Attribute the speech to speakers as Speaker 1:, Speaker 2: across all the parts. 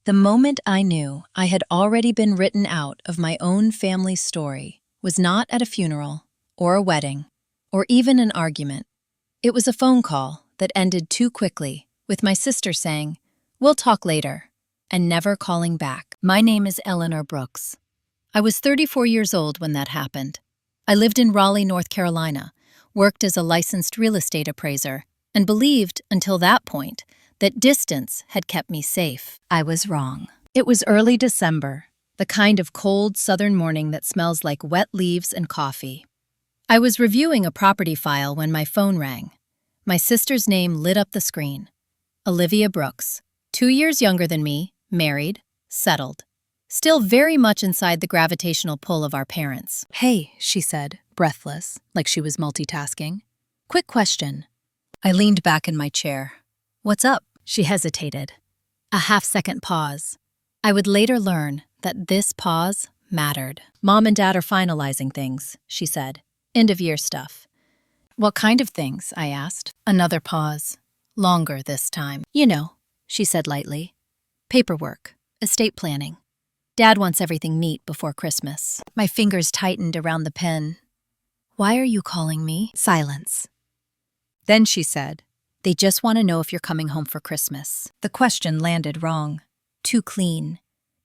Speaker 1: The moment I knew I had already been written out of my own family's story was not at a funeral, or a wedding, or even an argument. It was a phone call that ended too quickly, with my sister saying, "We'll talk later," and never calling back. My name is Eleanor Brooks. I was 34 years old when that happened. I lived in Raleigh, North Carolina, worked as a licensed real estate appraiser, and believed, until that point, that distance had kept me safe. I was wrong. It was early December, the kind of cold southern morning that smells like wet leaves and coffee. I was reviewing a property file when my phone rang. My sister's name lit up the screen. Olivia Brooks, 2 years younger than me, married, settled. Still very much inside the gravitational pull of our parents. "Hey," she said, breathless, like she was multitasking. "Quick question." I leaned back in my chair. "What's up?" She hesitated. A half-second pause. I would later learn that this pause mattered. "Mom and Dad are finalizing things," she said. "End-of-year stuff." "What kind of things?" I asked. Another pause. Longer this time. "You know," she said lightly. "Paperwork. Estate planning. Dad wants everything neat before Christmas." My fingers tightened around the pen. "Why are you calling me?" Silence. Then she said, "They just want to know if you're coming home for Christmas." The question landed wrong. Too clean.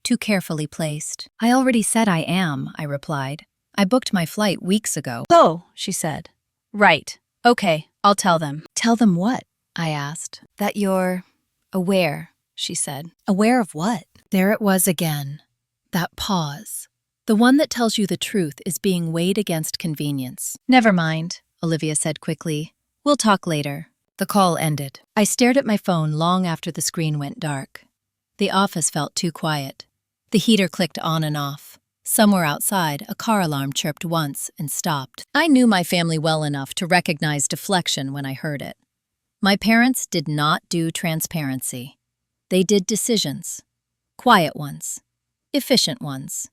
Speaker 1: Too carefully placed. "I already said I am," I replied. "I booked my flight weeks ago." "Oh," she said. "Right. Okay, I'll tell them." "Tell them what?" I asked. "That you're aware," she said. "Aware of what?" There it was again. That pause. The one that tells you the truth is being weighed against convenience. "Never mind," Olivia said quickly. "We'll talk later." The call ended. I stared at my phone long after the screen went dark. The office felt too quiet. The heater clicked on and off. Somewhere outside, a car alarm chirped once and stopped. I knew my family well enough to recognize deflection when I heard it. My parents did not do transparency. They did decisions. Quiet ones. Efficient ones.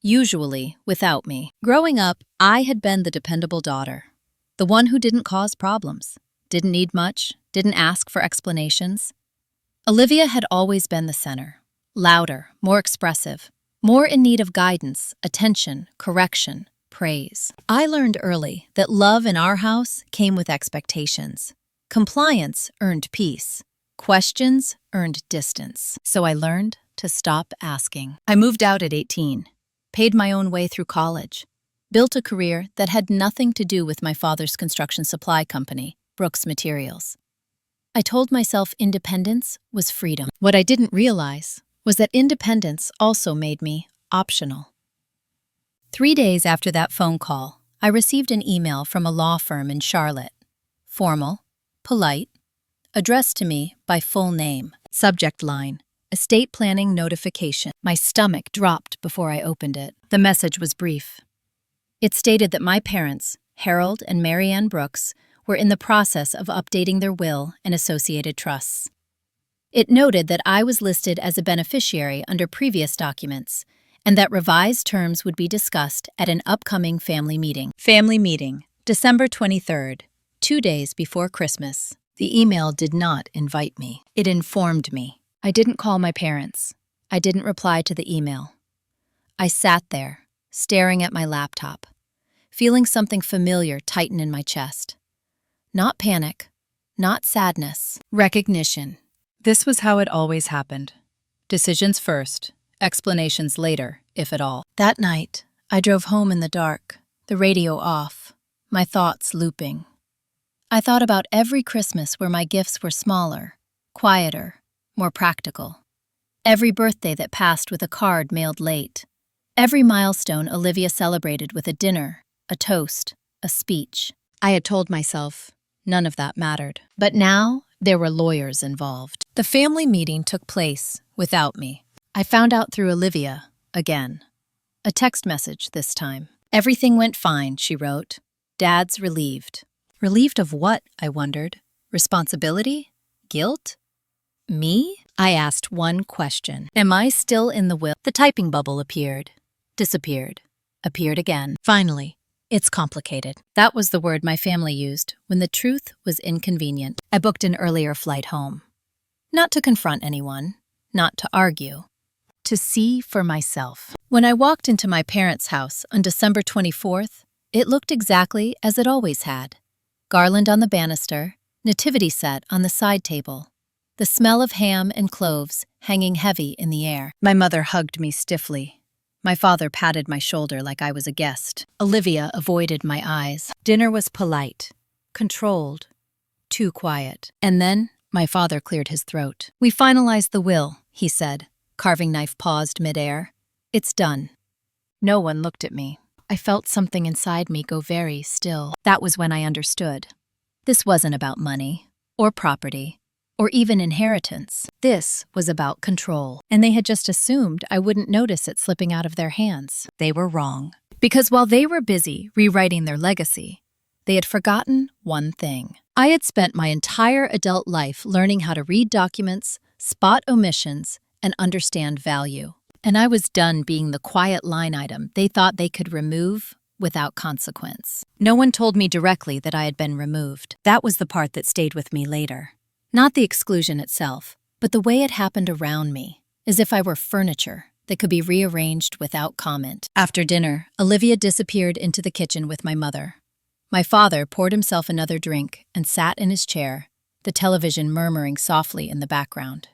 Speaker 1: Usually without me. Growing up, I had been the dependable daughter. The one who didn't cause problems. Didn't need much. Didn't ask for explanations. Olivia had always been the center. Louder, more expressive. More in need of guidance, attention, correction, praise. I learned early that love in our house came with expectations. Compliance earned peace. Questions earned distance. So I learned to stop asking. I moved out at 18, paid my own way through college, built a career that had nothing to do with my father's construction supply company, Brooks Materials. I told myself independence was freedom. What I didn't realize was that independence also made me optional. 3 days after that phone call, I received an email from a law firm in Charlotte. Formal, polite, addressed to me by full name. Subject line: estate planning notification. My stomach dropped before I opened it. The message was brief. It stated that my parents, Harold and Mary Ann Brooks, were in the process of updating their will and associated trusts. It noted that I was listed as a beneficiary under previous documents, and that revised terms would be discussed at an upcoming family meeting. Family meeting, December 23rd, 2 days before Christmas. The email did not invite me. It informed me. I didn't call my parents. I didn't reply to the email. I sat there, staring at my laptop, feeling something familiar tighten in my chest. Not panic, not sadness, recognition. This was how it always happened. Decisions first, explanations later, if at all. That night, I drove home in the dark, the radio off, my thoughts looping. I thought about every Christmas where my gifts were smaller, quieter, more practical. Every birthday that passed with a card mailed late. Every milestone Olivia celebrated with a dinner, a toast, a speech. I had told myself none of that mattered. But now, there were lawyers involved. The family meeting took place without me. I found out through Olivia, again. A text message this time. "Everything went fine," she wrote. "Dad's relieved." Relieved of what, I wondered? Responsibility? Guilt? Me? I asked one question. Am I still in the will? The typing bubble appeared, disappeared, appeared again. Finally, it's complicated. That was the word my family used when the truth was inconvenient. I booked an earlier flight home. Not to confront anyone, not to argue, to see for myself. When I walked into my parents' house on December 24th, it looked exactly as it always had. Garland on the banister, nativity set on the side table, the smell of ham and cloves hanging heavy in the air. My mother hugged me stiffly. My father patted my shoulder like I was a guest. Olivia avoided my eyes. Dinner was polite, controlled, too quiet. And then my father cleared his throat. "We finalized the will," he said. Carving knife paused midair. "It's done." No one looked at me. I felt something inside me go very still. That was when I understood. This wasn't about money, or property, or even inheritance. This was about control. And they had just assumed I wouldn't notice it slipping out of their hands. They were wrong. Because while they were busy rewriting their legacy, they had forgotten one thing. I had spent my entire adult life learning how to read documents, spot omissions, and understand value. And I was done being the quiet line item they thought they could remove without consequence. No one told me directly that I had been removed. That was the part that stayed with me later. Not the exclusion itself, but the way it happened around me, as if I were furniture that could be rearranged without comment. After dinner, Olivia disappeared into the kitchen with my mother. My father poured himself another drink and sat in his chair, the television murmuring softly in the background.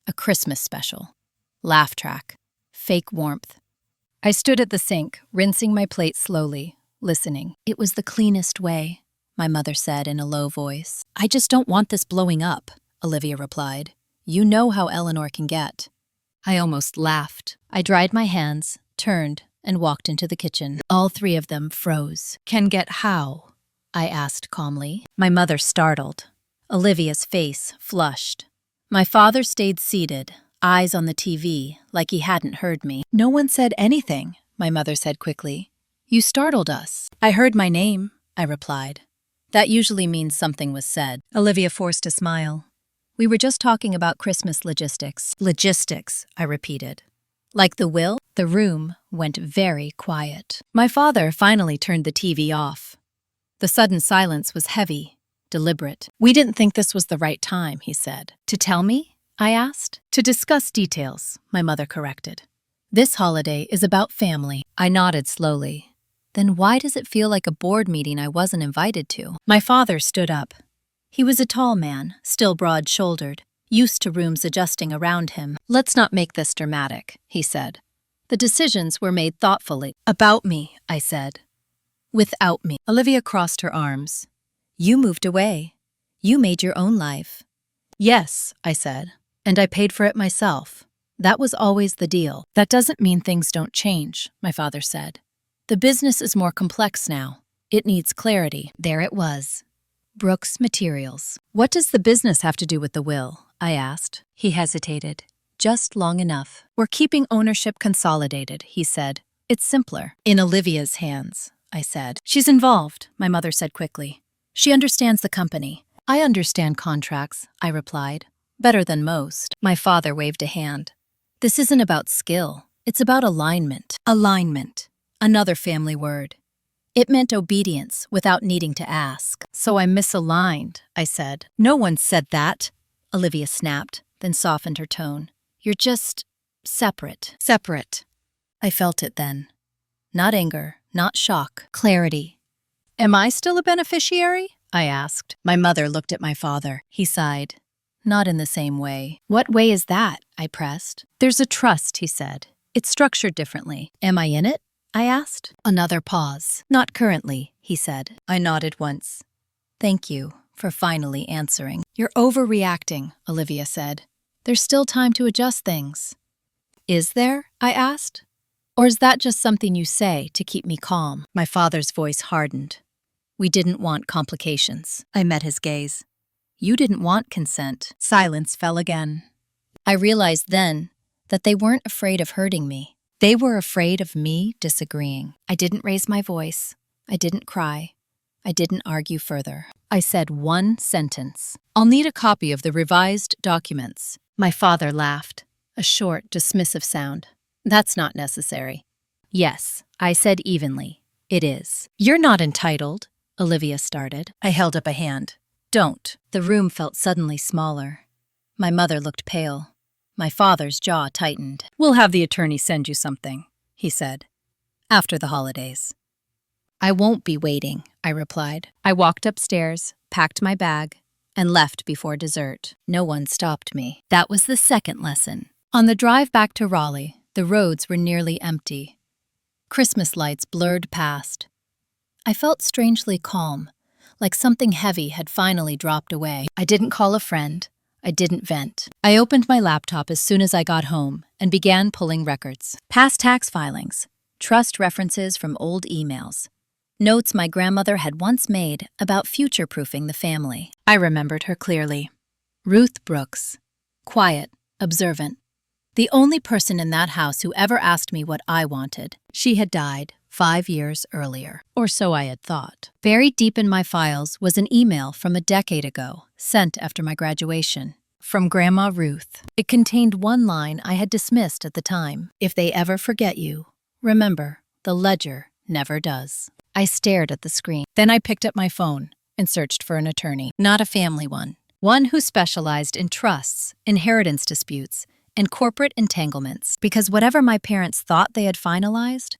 Speaker 1: A Christmas special. Laugh track. Fake warmth. I stood at the sink, rinsing my plate slowly, listening. "It was the cleanest way," my mother said in a low voice. "I just don't want this blowing up," Olivia replied. "You know how Eleanor can get." I almost laughed. I dried my hands, turned, and walked into the kitchen. All three of them froze. "Can get how?" I asked calmly. My mother startled. Olivia's face flushed. My father stayed seated, eyes on the TV, like he hadn't heard me. "No one said anything," my mother said quickly. "You startled us." "I heard my name," I replied. That usually means something was said. Olivia forced a smile. "We were just talking about Christmas logistics." "Logistics," I repeated. "Like the will?" The room went very quiet. My father finally turned the TV off. The sudden silence was heavy, deliberate. "We didn't think this was the right time," he said. "To tell me?" I asked. "To discuss details," my mother corrected. "This holiday is about family." I nodded slowly. "Then why does it feel like a board meeting I wasn't invited to?" My father stood up. He was a tall man, still broad-shouldered, used to rooms adjusting around him. "Let's not make this dramatic," he said. "The decisions were made thoughtfully." "About me," I said. "Without me." Olivia crossed her arms. "You moved away. You made your own life." "Yes," I said, "and I paid for it myself. That was always the deal." "That doesn't mean things don't change," my father said. "The business is more complex now. It needs clarity." There it was. Brooks Materials. "What does the business have to do with the will?" I asked. He hesitated. "Just long enough. We're keeping ownership consolidated," he said. "It's simpler." "In Olivia's hands," I said. "She's involved," my mother said quickly. "She understands the company." "I understand contracts," I replied. "Better than most." My father waved a hand. "This isn't about skill. It's about alignment." Alignment. Another family word. It meant obedience without needing to ask. "So I'm misaligned," I said. "No one said that," Olivia snapped, then softened her tone. "You're just separate." Separate. I felt it then. Not anger, not shock, clarity. "Am I still a beneficiary?" I asked. My mother looked at my father. He sighed. "Not in the same way." "What way is that?" I pressed. "There's a trust," he said. "It's structured differently." "Am I in it?" I asked. Another pause. "Not currently," he said. I nodded once. "Thank you for finally answering." "You're overreacting," Olivia said. "There's still time to adjust things." "Is there?" I asked. "Or is that just something you say to keep me calm?" My father's voice hardened. "We didn't want complications." I met his gaze. "You didn't want consent." Silence fell again. I realized then that they weren't afraid of hurting me. They were afraid of me disagreeing. I didn't raise my voice. I didn't cry. I didn't argue further. I said one sentence. "I'll need a copy of the revised documents." My father laughed, a short, dismissive sound. "That's not necessary." "Yes," I said evenly. "It is." "You're not entitled," Olivia started. I held up a hand. "Don't." The room felt suddenly smaller. My mother looked pale. My father's jaw tightened. "We'll have the attorney send you something," he said, "after the holidays." "I won't be waiting," I replied. I walked upstairs, packed my bag, and left before dessert. No one stopped me. That was the second lesson. On the drive back to Raleigh, the roads were nearly empty. Christmas lights blurred past. I felt strangely calm, like something heavy had finally dropped away. I didn't call a friend. I didn't vent. I opened my laptop as soon as I got home and began pulling records. Past tax filings, trust references from old emails, notes my grandmother had once made about future-proofing the family. I remembered her clearly. Ruth Brooks. Quiet, observant. The only person in that house who ever asked me what I wanted. She had died 5 years earlier, or so I had thought. Buried deep in my files was an email from a decade ago, sent after my graduation, from Grandma Ruth. It contained one line I had dismissed at the time. "If they ever forget you, remember, the ledger never does." I stared at the screen. Then I picked up my phone and searched for an attorney. Not a family one who specialized in trusts, inheritance disputes, and corporate entanglements, because whatever my parents thought they had finalized,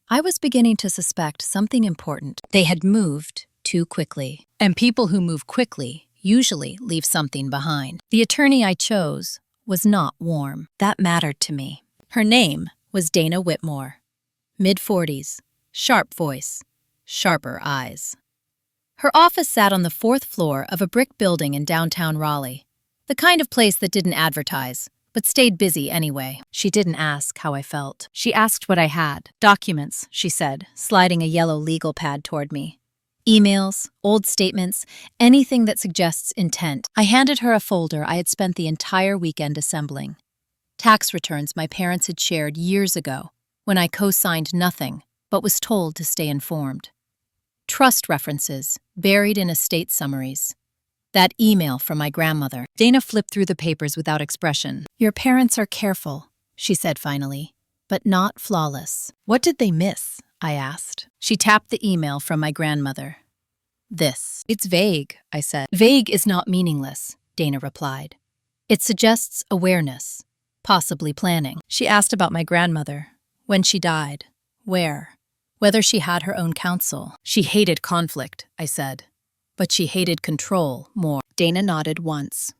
Speaker 1: I was beginning to suspect something important. They had moved too quickly, and people who move quickly usually leave something behind. The attorney I chose was not warm. That mattered to me. Her name was Dana Whitmore. Mid-40s, sharp voice, sharper eyes. Her office sat on the 4th floor of a brick building in downtown Raleigh, the kind of place that didn't advertise, but stayed busy anyway. She didn't ask how I felt. She asked what I had. "Documents," she said, sliding a yellow legal pad toward me. "Emails, old statements, anything that suggests intent." I handed her a folder I had spent the entire weekend assembling. Tax returns my parents had shared years ago, when I co-signed nothing, but was told to stay informed. Trust references, buried in estate summaries. That email from my grandmother. Dana flipped through the papers without expression. "Your parents are careful," she said finally, "but not flawless." "What did they miss?" I asked. She tapped the email from my grandmother. "This." "It's vague," I said. "Vague is not meaningless," Dana replied. "It suggests awareness, possibly planning." She asked about my grandmother, when she died, where, whether she had her own counsel. "She hated conflict," I said. "But she hated control more." Dana nodded once.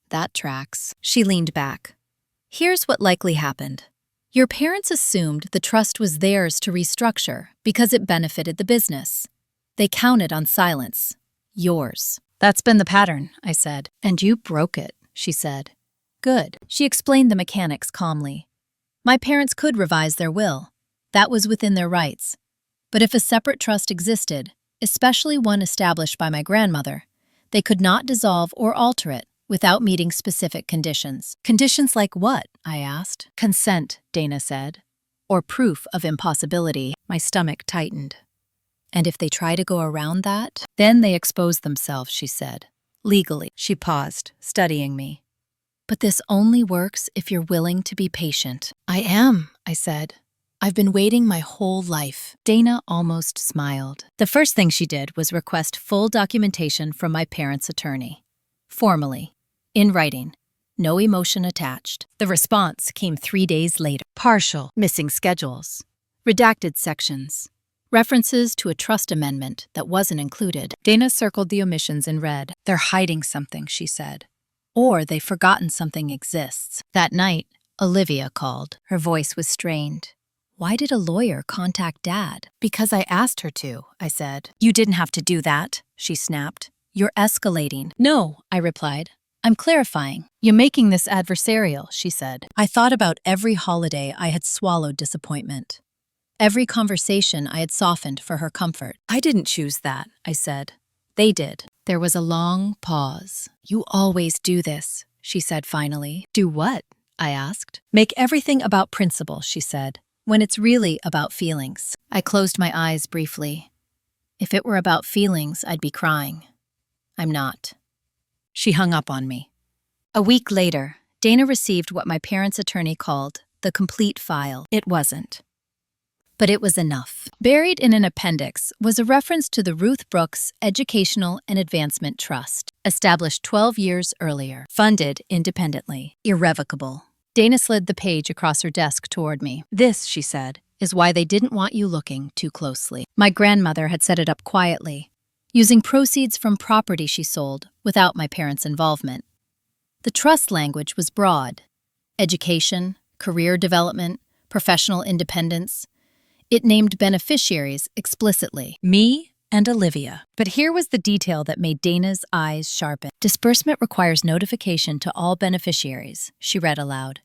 Speaker 1: "That tracks." She leaned back. "Here's what likely happened. Your parents assumed the trust was theirs to restructure because it benefited the business. They counted on silence. Yours." "That's been the pattern," I said. "And you broke it," she said. "Good." She explained the mechanics calmly. My parents could revise their will. That was within their rights. But if a separate trust existed, especially one established by my grandmother, they could not dissolve or alter it without meeting specific conditions. "Conditions like what?" I asked. "Consent," Dana said. "Or proof of impossibility." My stomach tightened. "And if they try to go around that?" "Then they expose themselves," she said. "Legally." She paused, studying me. "But this only works if you're willing to be patient." "I am," I said. "I've been waiting my whole life." Dana almost smiled. The first thing she did was request full documentation from my parents' attorney. Formally. In writing. No emotion attached. The response came 3 days later. Partial. Missing schedules. Redacted sections. References to a trust amendment that wasn't included. Dana circled the omissions in red. "They're hiding something," she said. "Or they've forgotten something exists." That night, Olivia called. Her voice was strained. "Why did a lawyer contact Dad?" "Because I asked her to," I said. "You didn't have to do that," she snapped. "You're escalating." "No," I replied. "I'm clarifying." "You're making this adversarial," she said. I thought about every holiday I had swallowed disappointment. Every conversation I had softened for her comfort. "I didn't choose that," I said. "They did." There was a long pause. "You always do this," she said finally. "Do what?" I asked. "Make everything about principle," she said, "when it's really about feelings." I closed my eyes briefly. If it were about feelings, I'd be crying. I'm not. She hung up on me. A week later, Dana received what my parents' attorney called the complete file. It wasn't. But it was enough. Buried in an appendix was a reference to the Ruth Brooks Educational and Advancement Trust, established 12 years earlier, funded independently, irrevocable. Dana slid the page across her desk toward me. "This," she said, "is why they didn't want you looking too closely." My grandmother had set it up quietly, using proceeds from property she sold without my parents' involvement. The trust language was broad: education, career development, professional independence. It named beneficiaries explicitly: me and Olivia. But here was the detail that made Dana's eyes sharpen. "Disbursement requires notification to all beneficiaries," she read aloud,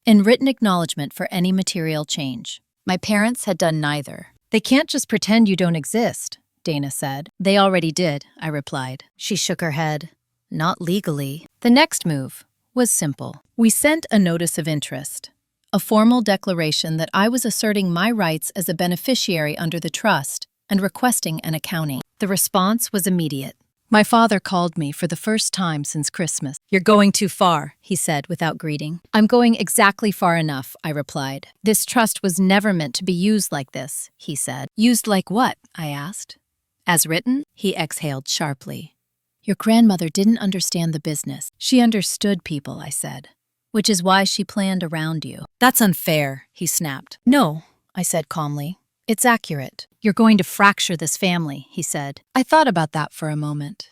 Speaker 1: "and written acknowledgement for any material change." My parents had done neither. "They can't just pretend you don't exist," Dana said. "They already did," I replied. She shook her head. "Not legally." The next move was simple. We sent a notice of interest, a formal declaration that I was asserting my rights as a beneficiary under the trust and requesting an accounting. The response was immediate. My father called me for the first time since Christmas. "You're going too far," he said without greeting. "I'm going exactly far enough," I replied. "This trust was never meant to be used like this," he said. "Used like what?" I asked. "As written?" He exhaled sharply. "Your grandmother didn't understand the business. She understood people," I said, "which is why she planned around you." "That's unfair," he snapped. "No," I said calmly. "It's accurate. You're going to fracture this family," he said. I thought about that for a moment.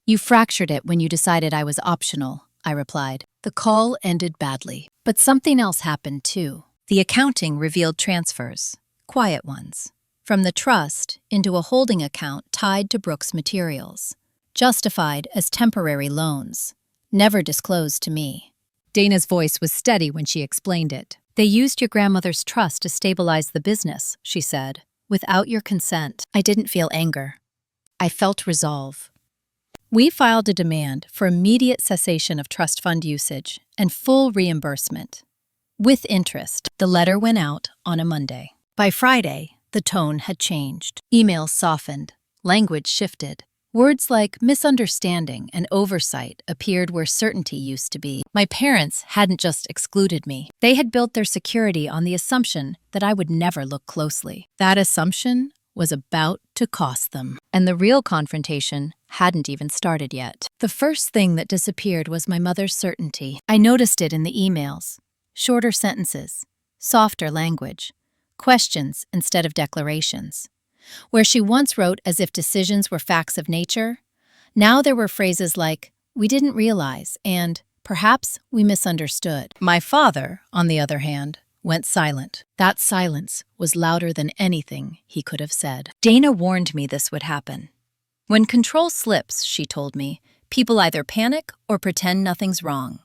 Speaker 1: "You fractured it when you decided I was optional," I replied. The call ended badly. But something else happened too. The accounting revealed transfers, quiet ones, from the trust into a holding account tied to Brooks Materials, justified as temporary loans, never disclosed to me. Dana's voice was steady when she explained it. "They used your grandmother's trust to stabilize the business," she said, "without your consent." I didn't feel anger. I felt resolve. We filed a demand for immediate cessation of trust fund usage and full reimbursement, with interest. The letter went out on a Monday. By Friday, the tone had changed. Emails softened, language shifted. Words like misunderstanding and oversight appeared where certainty used to be. My parents hadn't just excluded me. They had built their security on the assumption that I would never look closely. That assumption was about to cost them. And the real confrontation hadn't even started yet. The first thing that disappeared was my mother's certainty. I noticed it in the emails. Shorter sentences, softer language, questions instead of declarations. Where she once wrote as if decisions were facts of nature, now there were phrases like, "We didn't realize," and "perhaps we misunderstood." My father, on the other hand, went silent. That silence was louder than anything he could have said. Dana warned me this would happen. "When control slips," she told me, "people either panic or pretend nothing's wrong.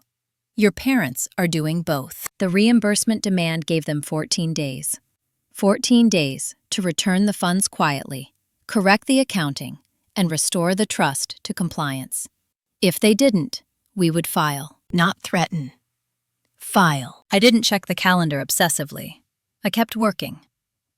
Speaker 1: Your parents are doing both." The reimbursement demand gave them 14 days. 14 days to return the funds quietly, correct the accounting, and restore the trust to compliance. If they didn't, we would file, not threaten. File. I didn't check the calendar obsessively. I kept working.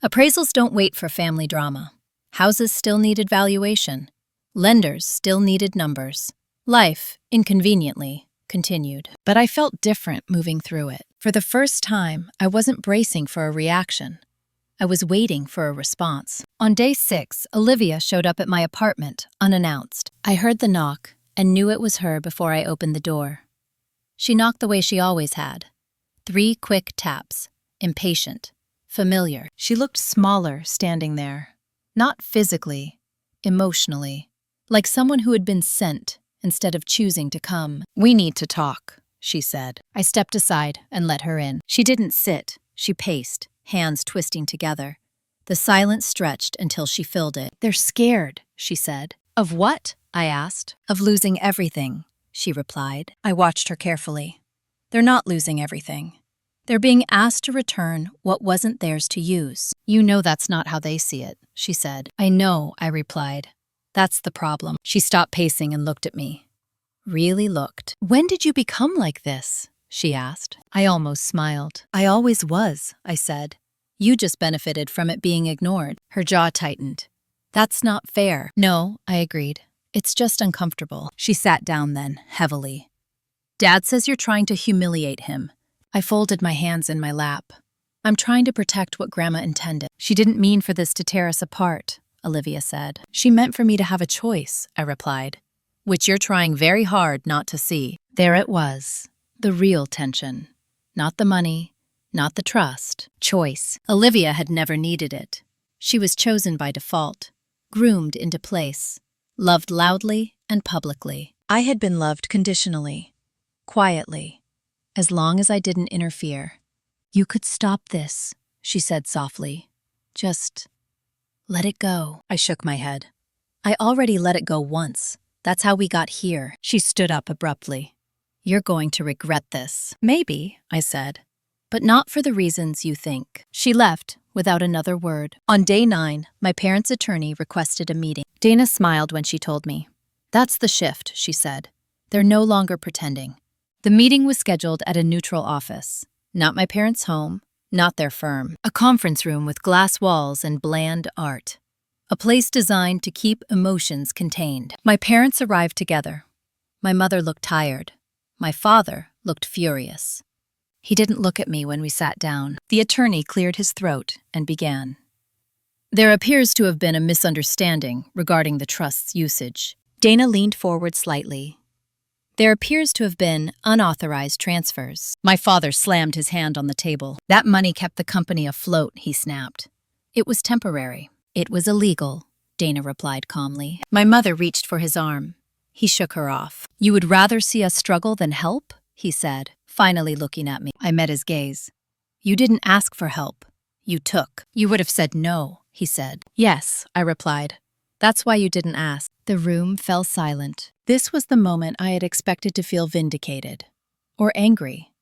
Speaker 1: Appraisals don't wait for family drama. Houses still needed valuation. Lenders still needed numbers. Life, inconveniently, continued. But I felt different moving through it. For the first time, I wasn't bracing for a reaction. I was waiting for a response. On day 6, Olivia showed up at my apartment, unannounced. I heard the knock and knew it was her before I opened the door. She knocked the way she always had. 3 quick taps, impatient, familiar. She looked smaller standing there. Not physically, emotionally, like someone who had been sent instead of choosing to come. "We need to talk," she said. I stepped aside and let her in. She didn't sit, she paced, hands twisting together. The silence stretched until she filled it. "They're scared," she said. "Of what?" I asked. "Of losing everything," she replied. I watched her carefully. "They're not losing everything. They're being asked to return what wasn't theirs to use." "You know that's not how they see it," she said. "I know," I replied. "That's the problem." She stopped pacing and looked at me. Really looked. "When did you become like this?" she asked. I almost smiled. "I always was," I said. "You just benefited from it being ignored." Her jaw tightened. "That's not fair." "No," I agreed. "It's just uncomfortable." She sat down then, heavily. "Dad says you're trying to humiliate him." I folded my hands in my lap. "I'm trying to protect what Grandma intended." "She didn't mean for this to tear us apart," Olivia said. "She meant for me to have a choice," I replied. "Which you're trying very hard not to see." There it was. The real tension. Not the money, not the trust. Choice. Olivia had never needed it. She was chosen by default, groomed into place, loved loudly and publicly. I had been loved conditionally, quietly, as long as I didn't interfere. "You could stop this," she said softly. "Just let it go." I shook my head. "I already let it go once. That's how we got here." She stood up abruptly. "You're going to regret this." "Maybe," I said, "but not for the reasons you think." She left without another word. On day 9, my parents' attorney requested a meeting. Dana smiled when she told me. "That's the shift," she said. "They're no longer pretending." The meeting was scheduled at a neutral office. Not my parents' home, not their firm. A conference room with glass walls and bland art. A place designed to keep emotions contained. My parents arrived together. My mother looked tired. My father looked furious. He didn't look at me when we sat down. The attorney cleared his throat and began. "There appears to have been a misunderstanding regarding the trust's usage." Dana leaned forward slightly. "There appears to have been unauthorized transfers." My father slammed his hand on the table. "That money kept the company afloat," he snapped. "It was temporary." "It was illegal," Dana replied calmly. My mother reached for his arm. He shook her off. "You would rather see us struggle than help?" he said, finally looking at me. I met his gaze. "You didn't ask for help. You took." "You would have said no," he said. "Yes," I replied. "That's why you didn't ask." The room fell silent. This was the moment I had expected to feel vindicated, or angry,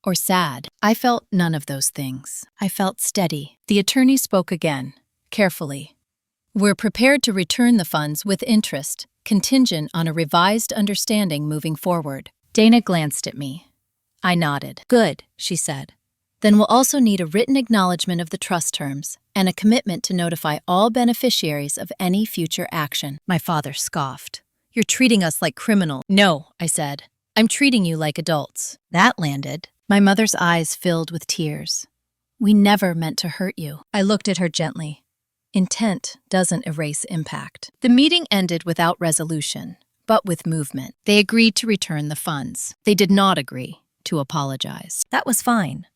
Speaker 1: or sad. I felt none of those things. I felt steady. The attorney spoke again, carefully. "We're prepared to return the funds with interest, contingent on a revised understanding moving forward." Dana glanced at me. I nodded. "Good," she said. "Then we'll also need a written acknowledgement of the trust terms and a commitment to notify all beneficiaries of any future action." My father scoffed. "You're treating us like criminals." "No," I said. "I'm treating you like adults." That landed. My mother's eyes filled with tears. "We never meant to hurt you." I looked at her gently. Intent doesn't erase impact. The meeting ended without resolution, but with movement. They agreed to return the funds. They did not agree to apologize. That was fine.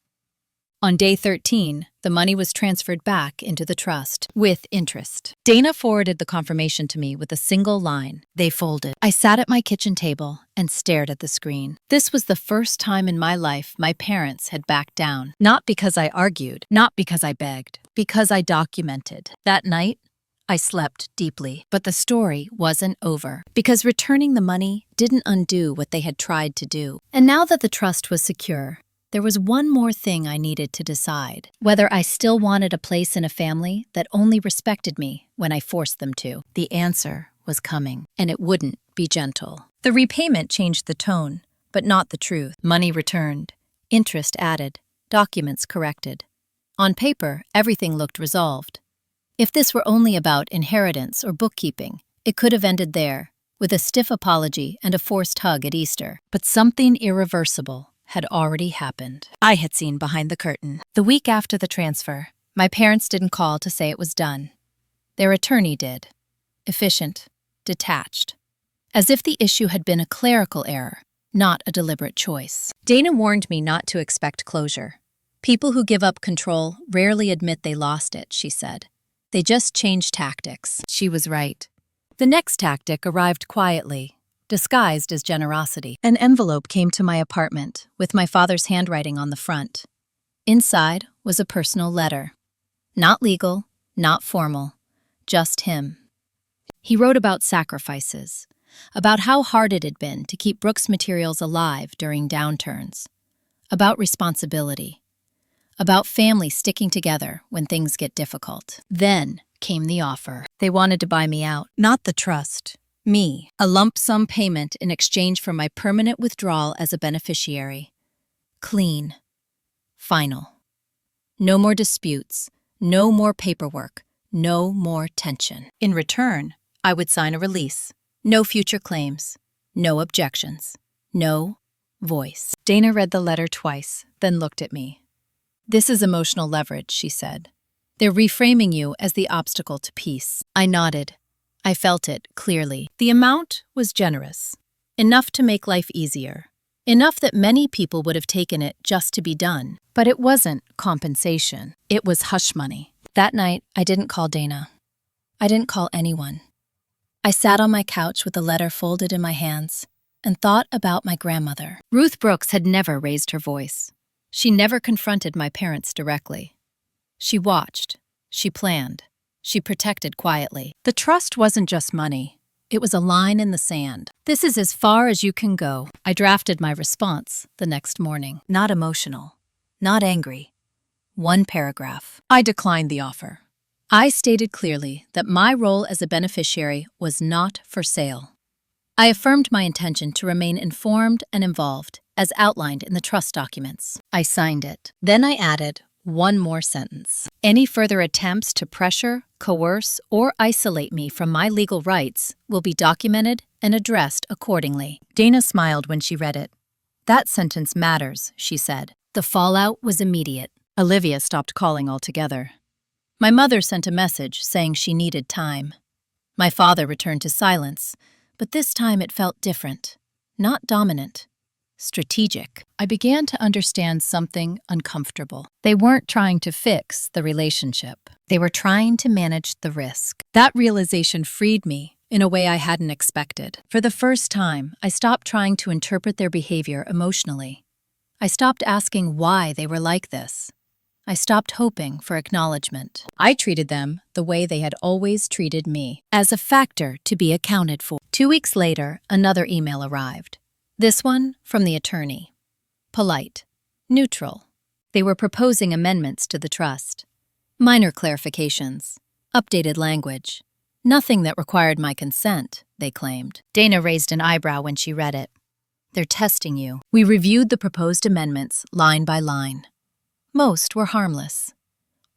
Speaker 1: On day 13, the money was transferred back into the trust, with interest. Dana forwarded the confirmation to me with a single line. They folded. I sat at my kitchen table and stared at the screen. This was the first time in my life my parents had backed down. Not because I argued, not because I begged, because I documented. That night, I slept deeply. But the story wasn't over, because returning the money didn't undo what they had tried to do. And now that the trust was secure, there was one more thing I needed to decide. Whether I still wanted a place in a family that only respected me when I forced them to. The answer was coming, and it wouldn't be gentle. The repayment changed the tone, but not the truth. Money returned, interest added, documents corrected. On paper, everything looked resolved. If this were only about inheritance or bookkeeping, it could have ended there, with a stiff apology and a forced hug at Easter. But something irreversible had already happened. I had seen behind the curtain. The week after the transfer, my parents didn't call to say it was done. Their attorney did. Efficient, detached. As if the issue had been a clerical error, not a deliberate choice. Dana warned me not to expect closure. People who give up control rarely admit they lost it, she said. They just change tactics. She was right. The next tactic arrived quietly, disguised as generosity. An envelope came to my apartment, with my father's handwriting on the front. Inside was a personal letter. Not legal, not formal, just him. He wrote about sacrifices, about how hard it had been to keep Brooks Materials alive during downturns, about responsibility, about family sticking together when things get difficult. Then came the offer. They wanted to buy me out, not the trust. Me, a lump sum payment in exchange for my permanent withdrawal as a beneficiary. Clean. Final. No more disputes, no more paperwork, no more tension. In return, I would sign a release. No future claims, no objections, no voice. Dana read the letter twice, then looked at me. "This is emotional leverage," she said. "They're reframing you as the obstacle to peace." I nodded. I felt it clearly. The amount was generous, enough to make life easier, enough that many people would have taken it just to be done. But it wasn't compensation. It was hush money. That night, I didn't call Dana. I didn't call anyone. I sat on my couch with the letter folded in my hands and thought about my grandmother. Ruth Brooks had never raised her voice. She never confronted my parents directly. She watched. She planned. She protected quietly. The trust wasn't just money. It was a line in the sand. This is as far as you can go. I drafted my response the next morning. Not emotional. Not angry. One paragraph. I declined the offer. I stated clearly that my role as a beneficiary was not for sale. I affirmed my intention to remain informed and involved, as outlined in the trust documents. I signed it. Then I added one more sentence. Any further attempts to pressure, coerce, or isolate me from my legal rights will be documented and addressed accordingly. Dana smiled when she read it. That sentence matters, she said. The fallout was immediate. Olivia stopped calling altogether. My mother sent a message saying she needed time. My father returned to silence, but this time it felt different. Not dominant. Strategic. I began to understand something uncomfortable. They weren't trying to fix the relationship. They were trying to manage the risk. That realization freed me in a way I hadn't expected. For the first time, I stopped trying to interpret their behavior emotionally. I stopped asking why they were like this. I stopped hoping for acknowledgement. I treated them the way they had always treated me, as a factor to be accounted for. 2 weeks later, another email arrived. This one from the attorney. Polite. Neutral. They were proposing amendments to the trust. Minor clarifications. Updated language. Nothing that required my consent, they claimed. Dana raised an eyebrow when she read it. They're testing you. We reviewed the proposed amendments line by line. Most were harmless.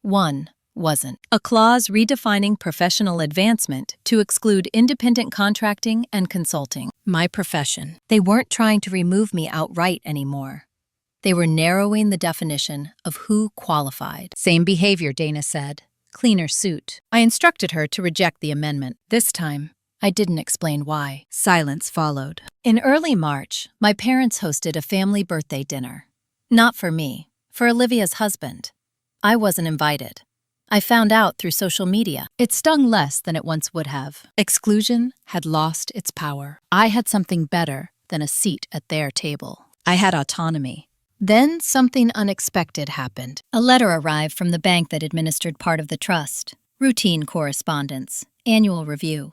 Speaker 1: One wasn't. A clause redefining professional advancement to exclude independent contracting and consulting. My profession. They weren't trying to remove me outright anymore. They were narrowing the definition of who qualified. Same behavior, Dana said. Cleaner suit. I instructed her to reject the amendment. This time, I didn't explain why. Silence followed. In early March, my parents hosted a family birthday dinner. Not for me, for Olivia's husband. I wasn't invited. I found out through social media. It stung less than it once would have. Exclusion had lost its power. I had something better than a seat at their table. I had autonomy. Then something unexpected happened. A letter arrived from the bank that administered part of the trust. Routine correspondence, annual review.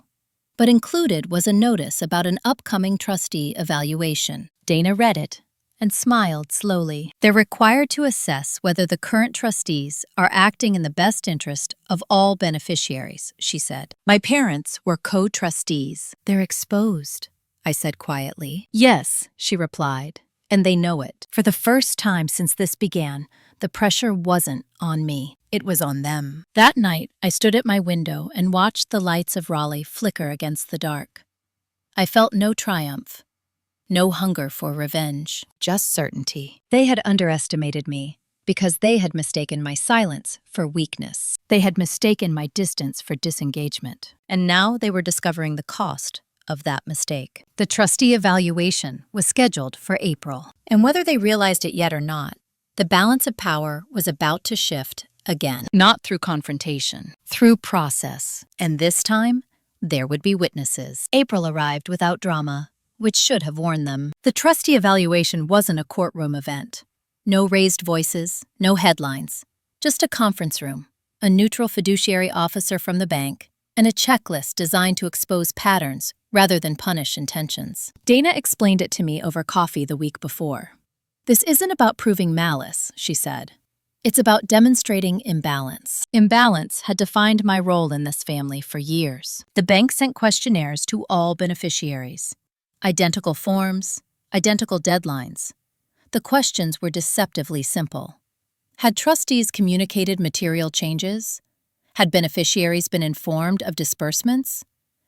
Speaker 1: But included was a notice about an upcoming trustee evaluation. Dana read it and smiled slowly. They're required to assess whether the current trustees are acting in the best interest of all beneficiaries, she said. My parents were co-trustees. They're exposed, I said quietly. Yes, she replied, and they know it. For the first time since this began, the pressure wasn't on me. It was on them. That night, I stood at my window and watched the lights of Raleigh flicker against the dark. I felt no triumph. No hunger for revenge, just certainty. They had underestimated me because they had mistaken my silence for weakness. They had mistaken my distance for disengagement. And now they were discovering the cost of that mistake. The trustee evaluation was scheduled for April. And whether they realized it yet or not, the balance of power was about to shift again. Not through confrontation, through process. And this time, there would be witnesses. April arrived without drama, which should have warned them. The trustee evaluation wasn't a courtroom event. No raised voices, no headlines. Just a conference room, a neutral fiduciary officer from the bank, and a checklist designed to expose patterns rather than punish intentions. Dana explained it to me over coffee the week before. This isn't about proving malice, she said. It's about demonstrating imbalance. Imbalance had defined my role in this family for years. The bank sent questionnaires to all beneficiaries. Identical forms, identical deadlines. The questions were deceptively simple. Had trustees communicated material changes? Had beneficiaries been informed of disbursements?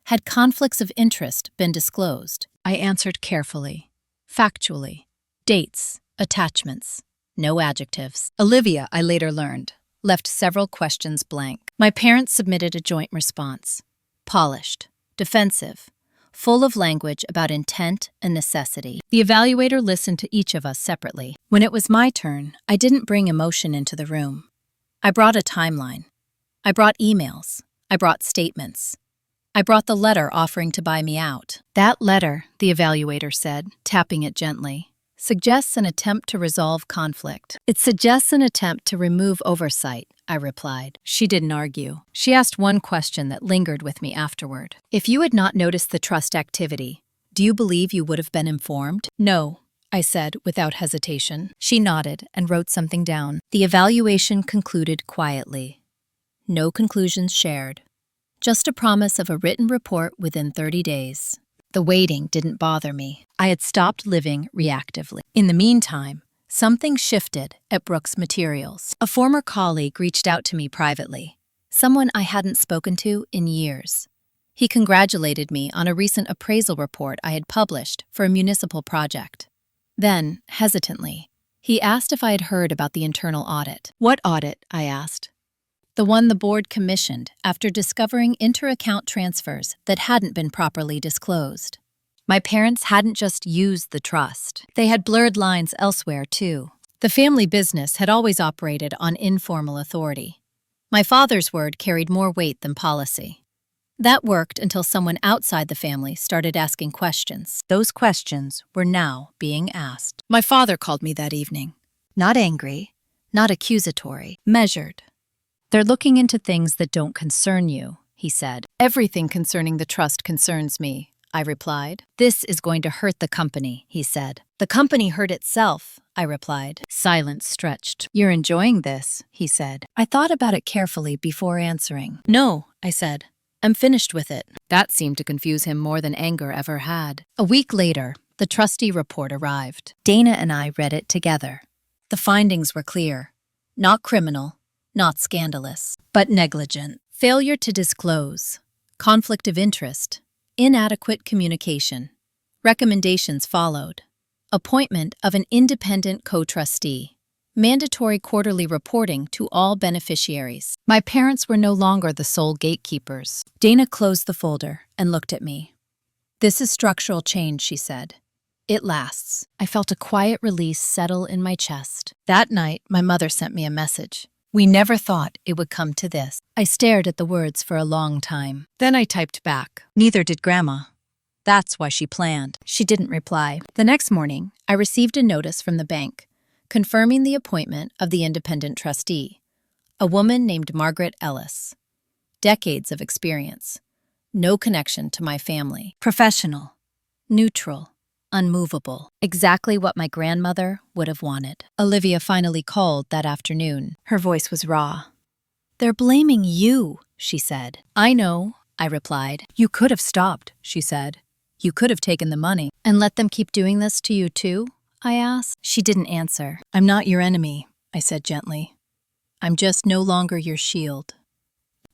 Speaker 1: Had conflicts of interest been disclosed? I answered carefully, factually. Dates, attachments, no adjectives. Olivia, I later learned, left several questions blank. My parents submitted a joint response. Polished, defensive, full of language about intent and necessity. The evaluator listened to each of us separately. When it was my turn, I didn't bring emotion into the room. I brought a timeline. I brought emails. I brought statements. I brought the letter offering to buy me out. That letter, the evaluator said, tapping it gently, suggests an attempt to resolve conflict. It suggests an attempt to remove oversight, I replied. She didn't argue. She asked one question that lingered with me afterward. If you had not noticed the trust activity, do you believe you would have been informed? No, I said without hesitation. She nodded and wrote something down. The evaluation concluded quietly. No conclusions shared. Just a promise of a written report within 30 days. The waiting didn't bother me. I had stopped living reactively. In the meantime, something shifted at Brooks Materials. A former colleague reached out to me privately, someone I hadn't spoken to in years. He congratulated me on a recent appraisal report I had published for a municipal project. Then, hesitantly, he asked if I had heard about the internal audit. What audit? I asked. The one the board commissioned after discovering inter-account transfers that hadn't been properly disclosed. My parents hadn't just used the trust. They had blurred lines elsewhere, too. The family business had always operated on informal authority. My father's word carried more weight than policy. That worked until someone outside the family started asking questions. Those questions were now being asked. My father called me that evening. Not angry, not accusatory, measured. They're looking into things that don't concern you, he said. Everything concerning the trust concerns me, I replied. This is going to hurt the company, he said. The company hurt itself, I replied. Silence stretched. You're enjoying this, he said. I thought about it carefully before answering. No, I said. I'm finished with it. That seemed to confuse him more than anger ever had. A week later, the trustee report arrived. Dana and I read it together. The findings were clear. Not criminal, not scandalous, but negligent. Failure to disclose, conflict of interest, inadequate communication. Recommendations followed. Appointment of an independent co-trustee. Mandatory quarterly reporting to all beneficiaries. My parents were no longer the sole gatekeepers. Dana closed the folder and looked at me. This is structural change, she said. It lasts. I felt a quiet release settle in my chest. That night, my mother sent me a message. We never thought it would come to this. I stared at the words for a long time. Then I typed back. Neither did Grandma. That's why she planned. She didn't reply. The next morning, I received a notice from the bank, confirming the appointment of the independent trustee, a woman named Margaret Ellis. Decades of experience. No connection to my family. Professional. Neutral. Unmovable. Exactly what my grandmother would have wanted. Olivia finally called that afternoon. Her voice was raw. They're blaming you, she said. I know, I replied. You could have stopped, she said. You could have taken the money. And let them keep doing this to you too? I asked. She didn't answer. I'm not your enemy, I said gently. I'm just no longer your shield.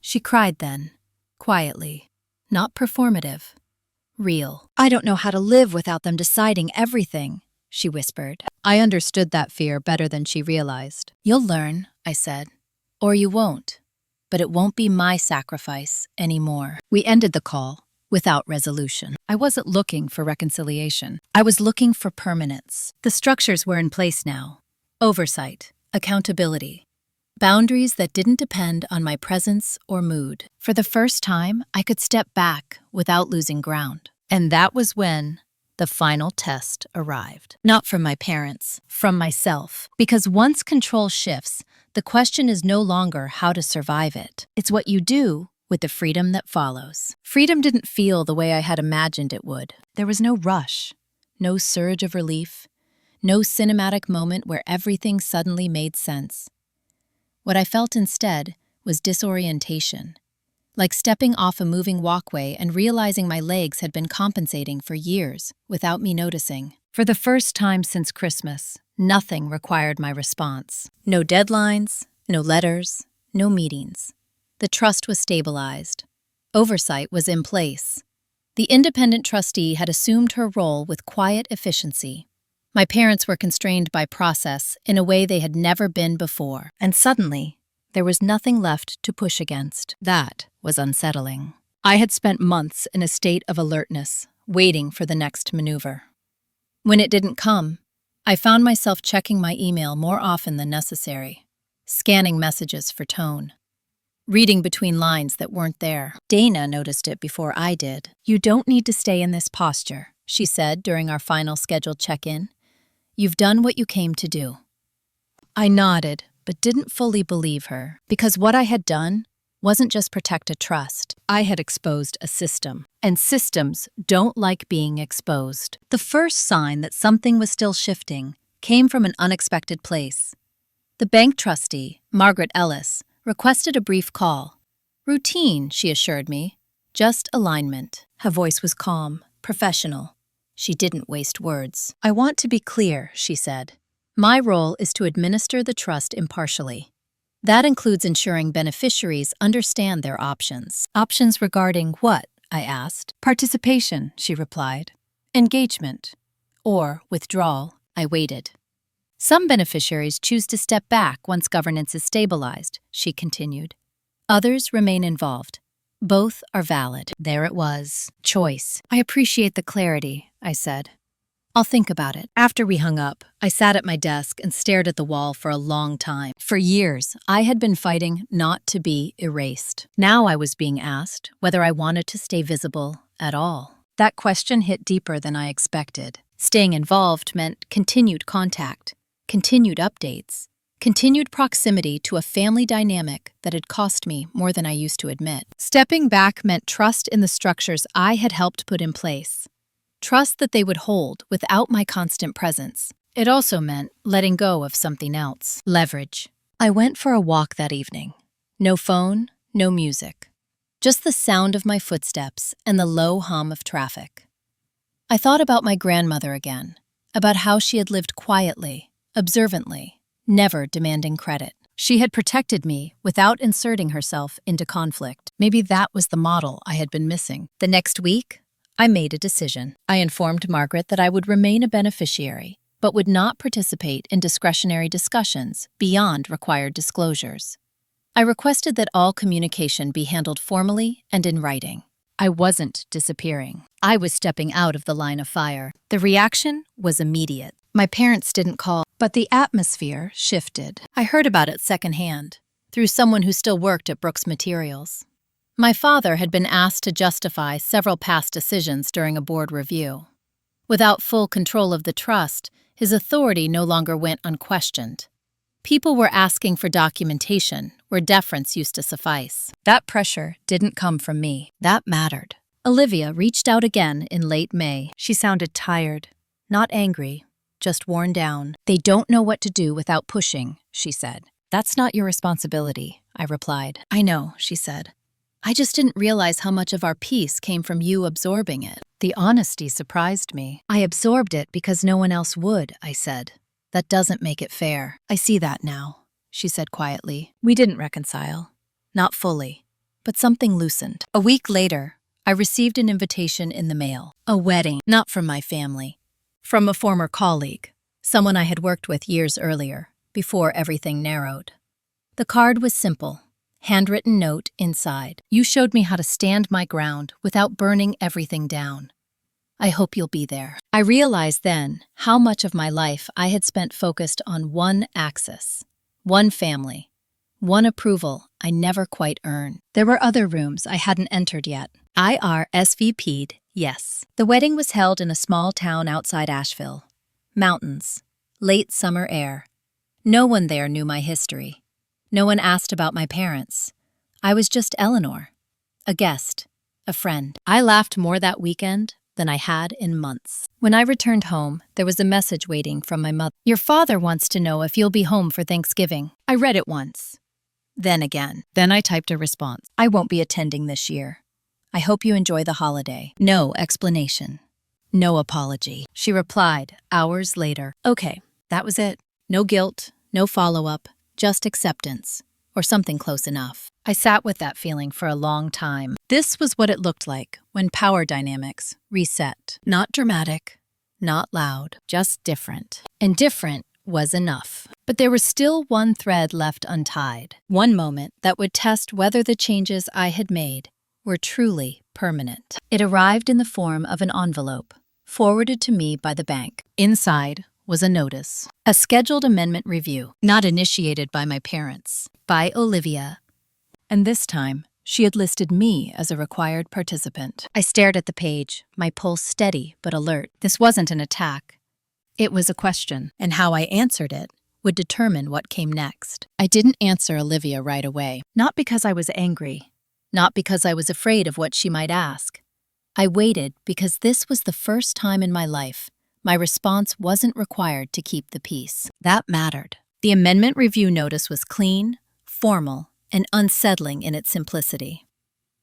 Speaker 1: She cried then, quietly, not performative. Real. I don't know how to live without them deciding everything, she whispered. I understood that fear better than she realized. You'll learn, I said. Or you won't. But it won't be my sacrifice anymore. We ended the call without resolution. I wasn't looking for reconciliation. I was looking for permanence. The structures were in place now. Oversight, accountability, boundaries that didn't depend on my presence or mood. For the first time, I could step back without losing ground. And that was when the final test arrived. Not from my parents, from myself. Because once control shifts, the question is no longer how to survive it. It's what you do with the freedom that follows. Freedom didn't feel the way I had imagined it would. There was no rush, no surge of relief, no cinematic moment where everything suddenly made sense. What I felt instead was disorientation, like stepping off a moving walkway and realizing my legs had been compensating for years without me noticing. For the first time since Christmas, nothing required my response. No deadlines, no letters, no meetings. The trust was stabilized. Oversight was in place. The independent trustee had assumed her role with quiet efficiency. My parents were constrained by process in a way they had never been before. And suddenly, there was nothing left to push against. That was unsettling. I had spent months in a state of alertness, waiting for the next maneuver. When it didn't come, I found myself checking my email more often than necessary, scanning messages for tone, reading between lines that weren't there. Dana noticed it before I did. "You don't need to stay in this posture," she said during our final scheduled check-in. "You've done what you came to do." I nodded, but didn't fully believe her, because what I had done wasn't just protect a trust. I had exposed a system, and systems don't like being exposed. The first sign that something was still shifting came from an unexpected place. The bank trustee, Margaret Ellis, requested a brief call. "Routine," she assured me. "Just alignment." Her voice was calm, professional. She didn't waste words. "I want to be clear," she said. "My role is to administer the trust impartially. That includes ensuring beneficiaries understand their options." "Options regarding what?" I asked. "Participation," she replied. "Engagement. Or withdrawal." I waited. "Some beneficiaries choose to step back once governance is stabilized," she continued. "Others remain involved. Both are valid." There it was. Choice. "I appreciate the clarity," I said. "I'll think about it." After we hung up, I sat at my desk and stared at the wall for a long time. For years, I had been fighting not to be erased. Now I was being asked whether I wanted to stay visible at all. That question hit deeper than I expected. Staying involved meant continued contact, continued updates, continued proximity to a family dynamic that had cost me more than I used to admit. Stepping back meant trust in the structures I had helped put in place. Trust that they would hold without my constant presence. It also meant letting go of something else. Leverage. I went for a walk that evening. No phone, no music. Just the sound of my footsteps and the low hum of traffic. I thought about my grandmother again, about how she had lived quietly, observantly, never demanding credit. She had protected me without inserting herself into conflict. Maybe that was the model I had been missing. The next week, I made a decision. I informed Margaret that I would remain a beneficiary, but would not participate in discretionary discussions beyond required disclosures. I requested that all communication be handled formally and in writing. I wasn't disappearing. I was stepping out of the line of fire. The reaction was immediate. My parents didn't call, but the atmosphere shifted. I heard about it secondhand, through someone who still worked at Brooks Materials. My father had been asked to justify several past decisions during a board review. Without full control of the trust, his authority no longer went unquestioned. People were asking for documentation where deference used to suffice. That pressure didn't come from me. That mattered. Olivia reached out again in late May. She sounded tired, not angry, just worn down. "They don't know what to do without pushing," she said. "That's not your responsibility," I replied. "I know," she said. "I just didn't realize how much of our peace came from you absorbing it." The honesty surprised me. "I absorbed it because no one else would," I said. "That doesn't make it fair." "I see that now," she said quietly. "We didn't reconcile. Not fully. But something loosened." A week later, I received an invitation in the mail. A wedding, not from my family. From a former colleague, someone I had worked with years earlier, before everything narrowed. The card was simple. Handwritten note inside. "You showed me how to stand my ground without burning everything down. I hope you'll be there." I realized then how much of my life I had spent focused on one axis, one family, one approval I never quite earned. There were other rooms I hadn't entered yet. I RSVP'd, yes. The wedding was held in a small town outside Asheville. Mountains, late summer air. No one there knew my history. No one asked about my parents. I was just Eleanor, a guest, a friend. I laughed more that weekend than I had in months. When I returned home, there was a message waiting from my mother. "Your father wants to know if you'll be home for Thanksgiving." I read it once, then again. Then I typed a response. "I won't be attending this year. I hope you enjoy the holiday." No explanation. No apology. She replied hours later. Okay, that was it. No guilt, no follow-up. Just acceptance, or something close enough. I sat with that feeling for a long time. This was what it looked like when power dynamics reset. Not dramatic, not loud, just different. And different was enough. But there was still one thread left untied. One moment that would test whether the changes I had made were truly permanent. It arrived in the form of an envelope, forwarded to me by the bank. Inside was a notice. A scheduled amendment review, not initiated by my parents, by Olivia. And this time, she had listed me as a required participant. I stared at the page, my pulse steady but alert. This wasn't an attack. It was a question, and how I answered it would determine what came next. I didn't answer Olivia right away, not because I was angry, not because I was afraid of what she might ask. I waited because this was the first time in my life my response wasn't required to keep the peace. That mattered. The amendment review notice was clean, formal, and unsettling in its simplicity.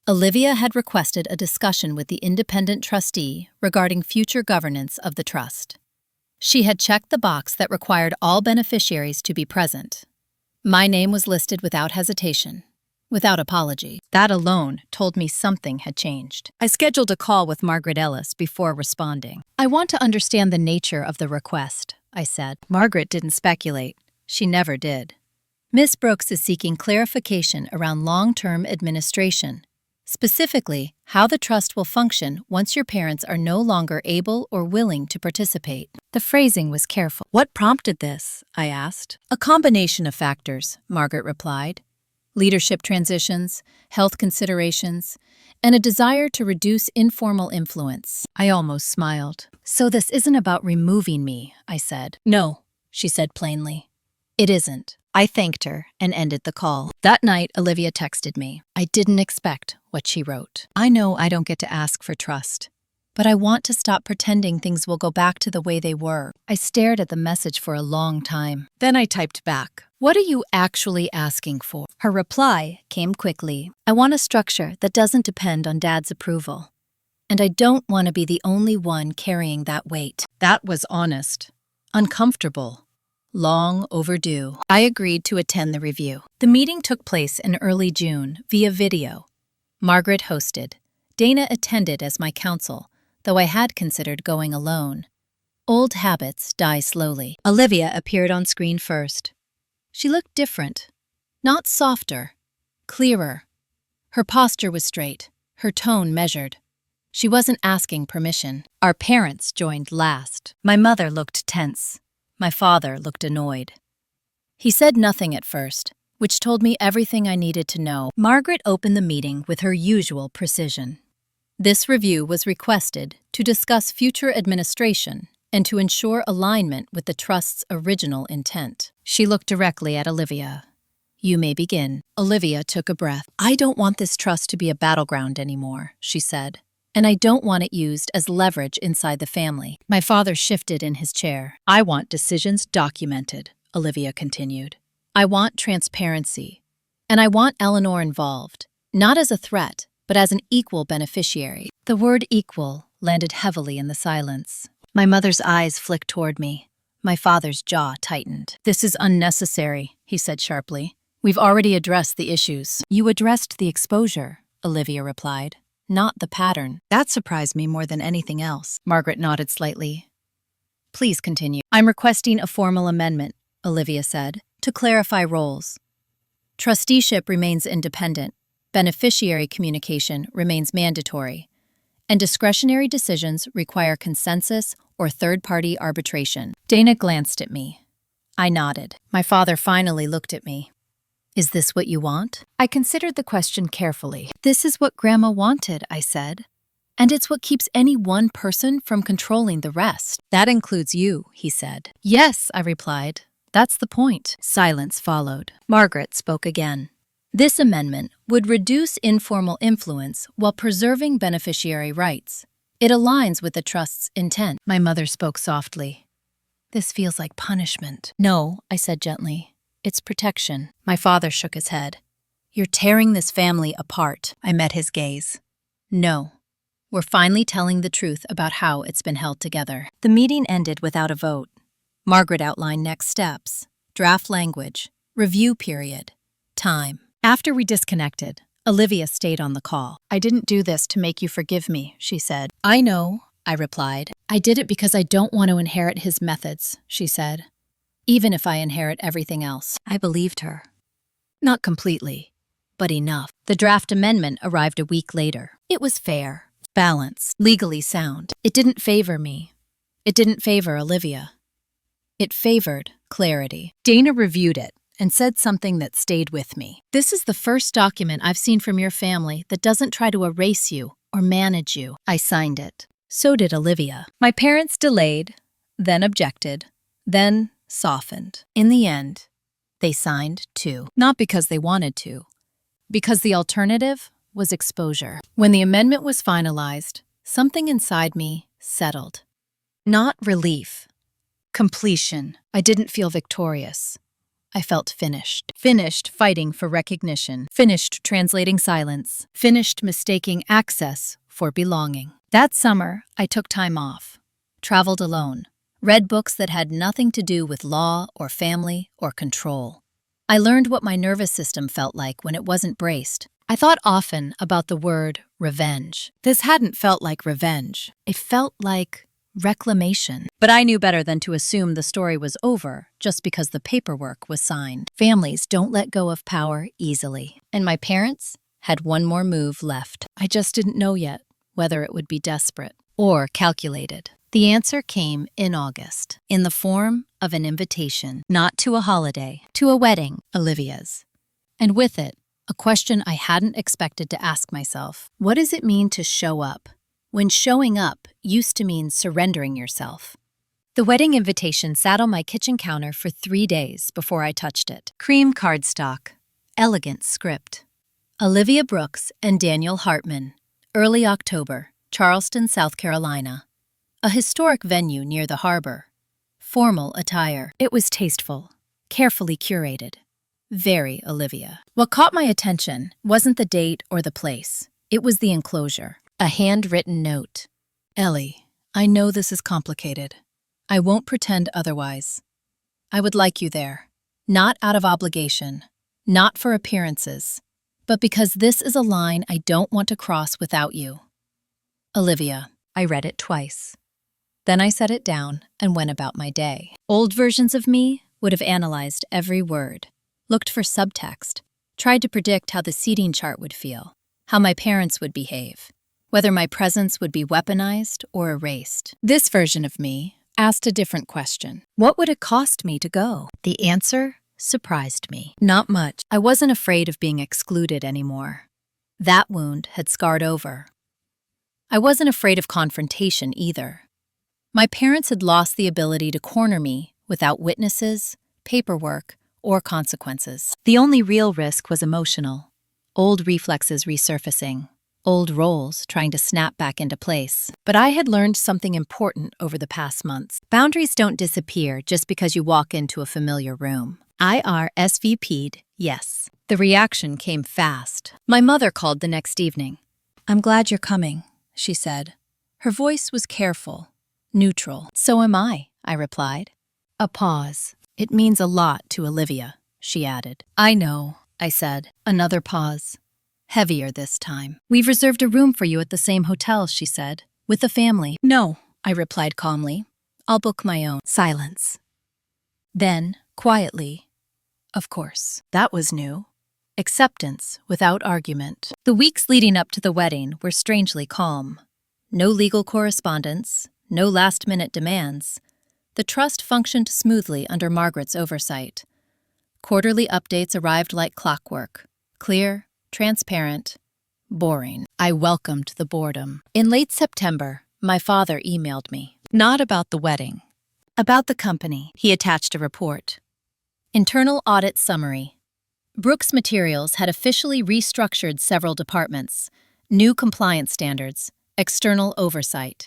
Speaker 1: Olivia had requested a discussion with the independent trustee regarding future governance of the trust. She had checked the box that required all beneficiaries to be present. My name was listed without hesitation, without apology. That alone told me something had changed. I scheduled a call with Margaret Ellis before responding. I want to understand the nature of the request, I said. Margaret didn't speculate. She never did. Miss Brooks is seeking clarification around long-term administration, specifically how the trust will function once your parents are no longer able or willing to participate. The phrasing was careful. What prompted this? I asked. A combination of factors, Margaret replied. Leadership transitions, health considerations, and a desire to reduce informal influence. I almost smiled. So this isn't about removing me, I said. No, she said plainly. It isn't. I thanked her and ended the call. That night, Olivia texted me. I didn't expect what she wrote. I know I don't get to ask for trust, but I want to stop pretending things will go back to the way they were. I stared at the message for a long time. Then I typed back, "What are you actually asking for?" Her reply came quickly. "I want a structure that doesn't depend on Dad's approval. And I don't want to be the only one carrying that weight." That was honest. Uncomfortable. Long overdue. I agreed to attend the review. The meeting took place in early June via video. Margaret hosted. Dana attended as my counsel, though I had considered going alone. Old habits die slowly. Olivia appeared on screen first. She looked different. Not softer, clearer. Her posture was straight, her tone measured. She wasn't asking permission. Our parents joined last. My mother looked tense. My father looked annoyed. He said nothing at first, which told me everything I needed to know. Margaret opened the meeting with her usual precision. This review was requested to discuss future administration and to ensure alignment with the trust's original intent. She looked directly at Olivia. "You may begin." Olivia took a breath. "I don't want this trust to be a battleground anymore," she said. "And I don't want it used as leverage inside the family." My father shifted in his chair. "I want decisions documented," Olivia continued. "I want transparency. And I want Eleanor involved, not as a threat, but as an equal beneficiary." The word equal landed heavily in the silence. My mother's eyes flicked toward me. My father's jaw tightened. "This is unnecessary," he said sharply. "We've already addressed the issues." "You addressed the exposure," Olivia replied. "Not the pattern." That surprised me more than anything else. Margaret nodded slightly. "Please continue." "I'm requesting a formal amendment," Olivia said, "to clarify roles. Trusteeship remains independent, beneficiary communication remains mandatory, and discretionary decisions require consensus or third-party arbitration." Dana glanced at me. I nodded. My father finally looked at me. "Is this what you want?" I considered the question carefully. "This is what Grandma wanted," I said. "And it's what keeps any one person from controlling the rest." "That includes you," he said. "Yes," I replied. "That's the point." Silence followed. Margaret spoke again. "This amendment would reduce informal influence while preserving beneficiary rights. It aligns with the trust's intent." My mother spoke softly. "This feels like punishment." "No," I said gently. "It's protection." My father shook his head. "You're tearing this family apart." I met his gaze. "No. We're finally telling the truth about how it's been held together." The meeting ended without a vote. Margaret outlined next steps, draft language, review period, time. After we disconnected, Olivia stayed on the call. "I didn't do this to make you forgive me," she said. "I know," I replied. "I did it because I don't want to inherit his methods," she said. "Even if I inherit everything else." I believed her. Not completely, but enough. The draft amendment arrived a week later. It was fair, balanced, legally sound. It didn't favor me. It didn't favor Olivia. It favored clarity. Dana reviewed it and said something that stayed with me. This is the first document I've seen from your family that doesn't try to erase you or manage you. I signed it. So did Olivia. My parents delayed, then objected, then softened. In the end, they signed too. Not because they wanted to, because the alternative was exposure. When the amendment was finalized, something inside me settled. Not relief. Completion. I didn't feel victorious. I felt finished. Finished fighting for recognition. Finished translating silence. Finished mistaking access for belonging. That summer, I took time off. Traveled alone. Read books that had nothing to do with law or family or control. I learned what my nervous system felt like when it wasn't braced. I thought often about the word revenge. This hadn't felt like revenge. It felt like reclamation. But I knew better than to assume the story was over just because the paperwork was signed. Families don't let go of power easily. And my parents had one more move left. I just didn't know yet whether it would be desperate or calculated. The answer came in August, in the form of an invitation, not to a holiday, to a wedding, Olivia's. And with it, a question I hadn't expected to ask myself. What does it mean to show up, when showing up used to mean surrendering yourself? The wedding invitation sat on my kitchen counter for 3 days before I touched it. Cream cardstock, elegant script. Olivia Brooks and Daniel Hartman, early October, Charleston, South Carolina. A historic venue near the harbor. Formal attire. It was tasteful, carefully curated. Very Olivia. What caught my attention wasn't the date or the place. It was the enclosure. A handwritten note. Ellie, I know this is complicated. I won't pretend otherwise. I would like you there. Not out of obligation. Not for appearances. But because this is a line I don't want to cross without you. Olivia. I read it twice. Then I set it down and went about my day. Old versions of me would have analyzed every word, looked for subtext, tried to predict how the seating chart would feel, how my parents would behave, whether my presence would be weaponized or erased. This version of me asked a different question. What would it cost me to go? The answer surprised me. Not much. I wasn't afraid of being excluded anymore. That wound had scarred over. I wasn't afraid of confrontation either. My parents had lost the ability to corner me without witnesses, paperwork, or consequences. The only real risk was emotional. Old reflexes resurfacing, old roles trying to snap back into place. But I had learned something important over the past months. Boundaries don't disappear just because you walk into a familiar room. I RSVP'd, yes. The reaction came fast. My mother called the next evening. I'm glad you're coming, she said. Her voice was careful. Neutral. So am I replied. A pause. It means a lot to Olivia, she added. I know, I said. Another pause. Heavier this time. We've reserved a room for you at the same hotel, she said. With the family. No, I replied calmly. I'll book my own. Silence. Then, quietly, of course. That was new. Acceptance without argument. The weeks leading up to the wedding were strangely calm. No legal correspondence. No last-minute demands. The trust functioned smoothly under Margaret's oversight. Quarterly updates arrived like clockwork. Clear, transparent, boring. I welcomed the boredom. In late September, my father emailed me. Not about the wedding. About the company. He attached a report. Internal audit summary. Brooks Materials had officially restructured several departments. New compliance standards. External oversight.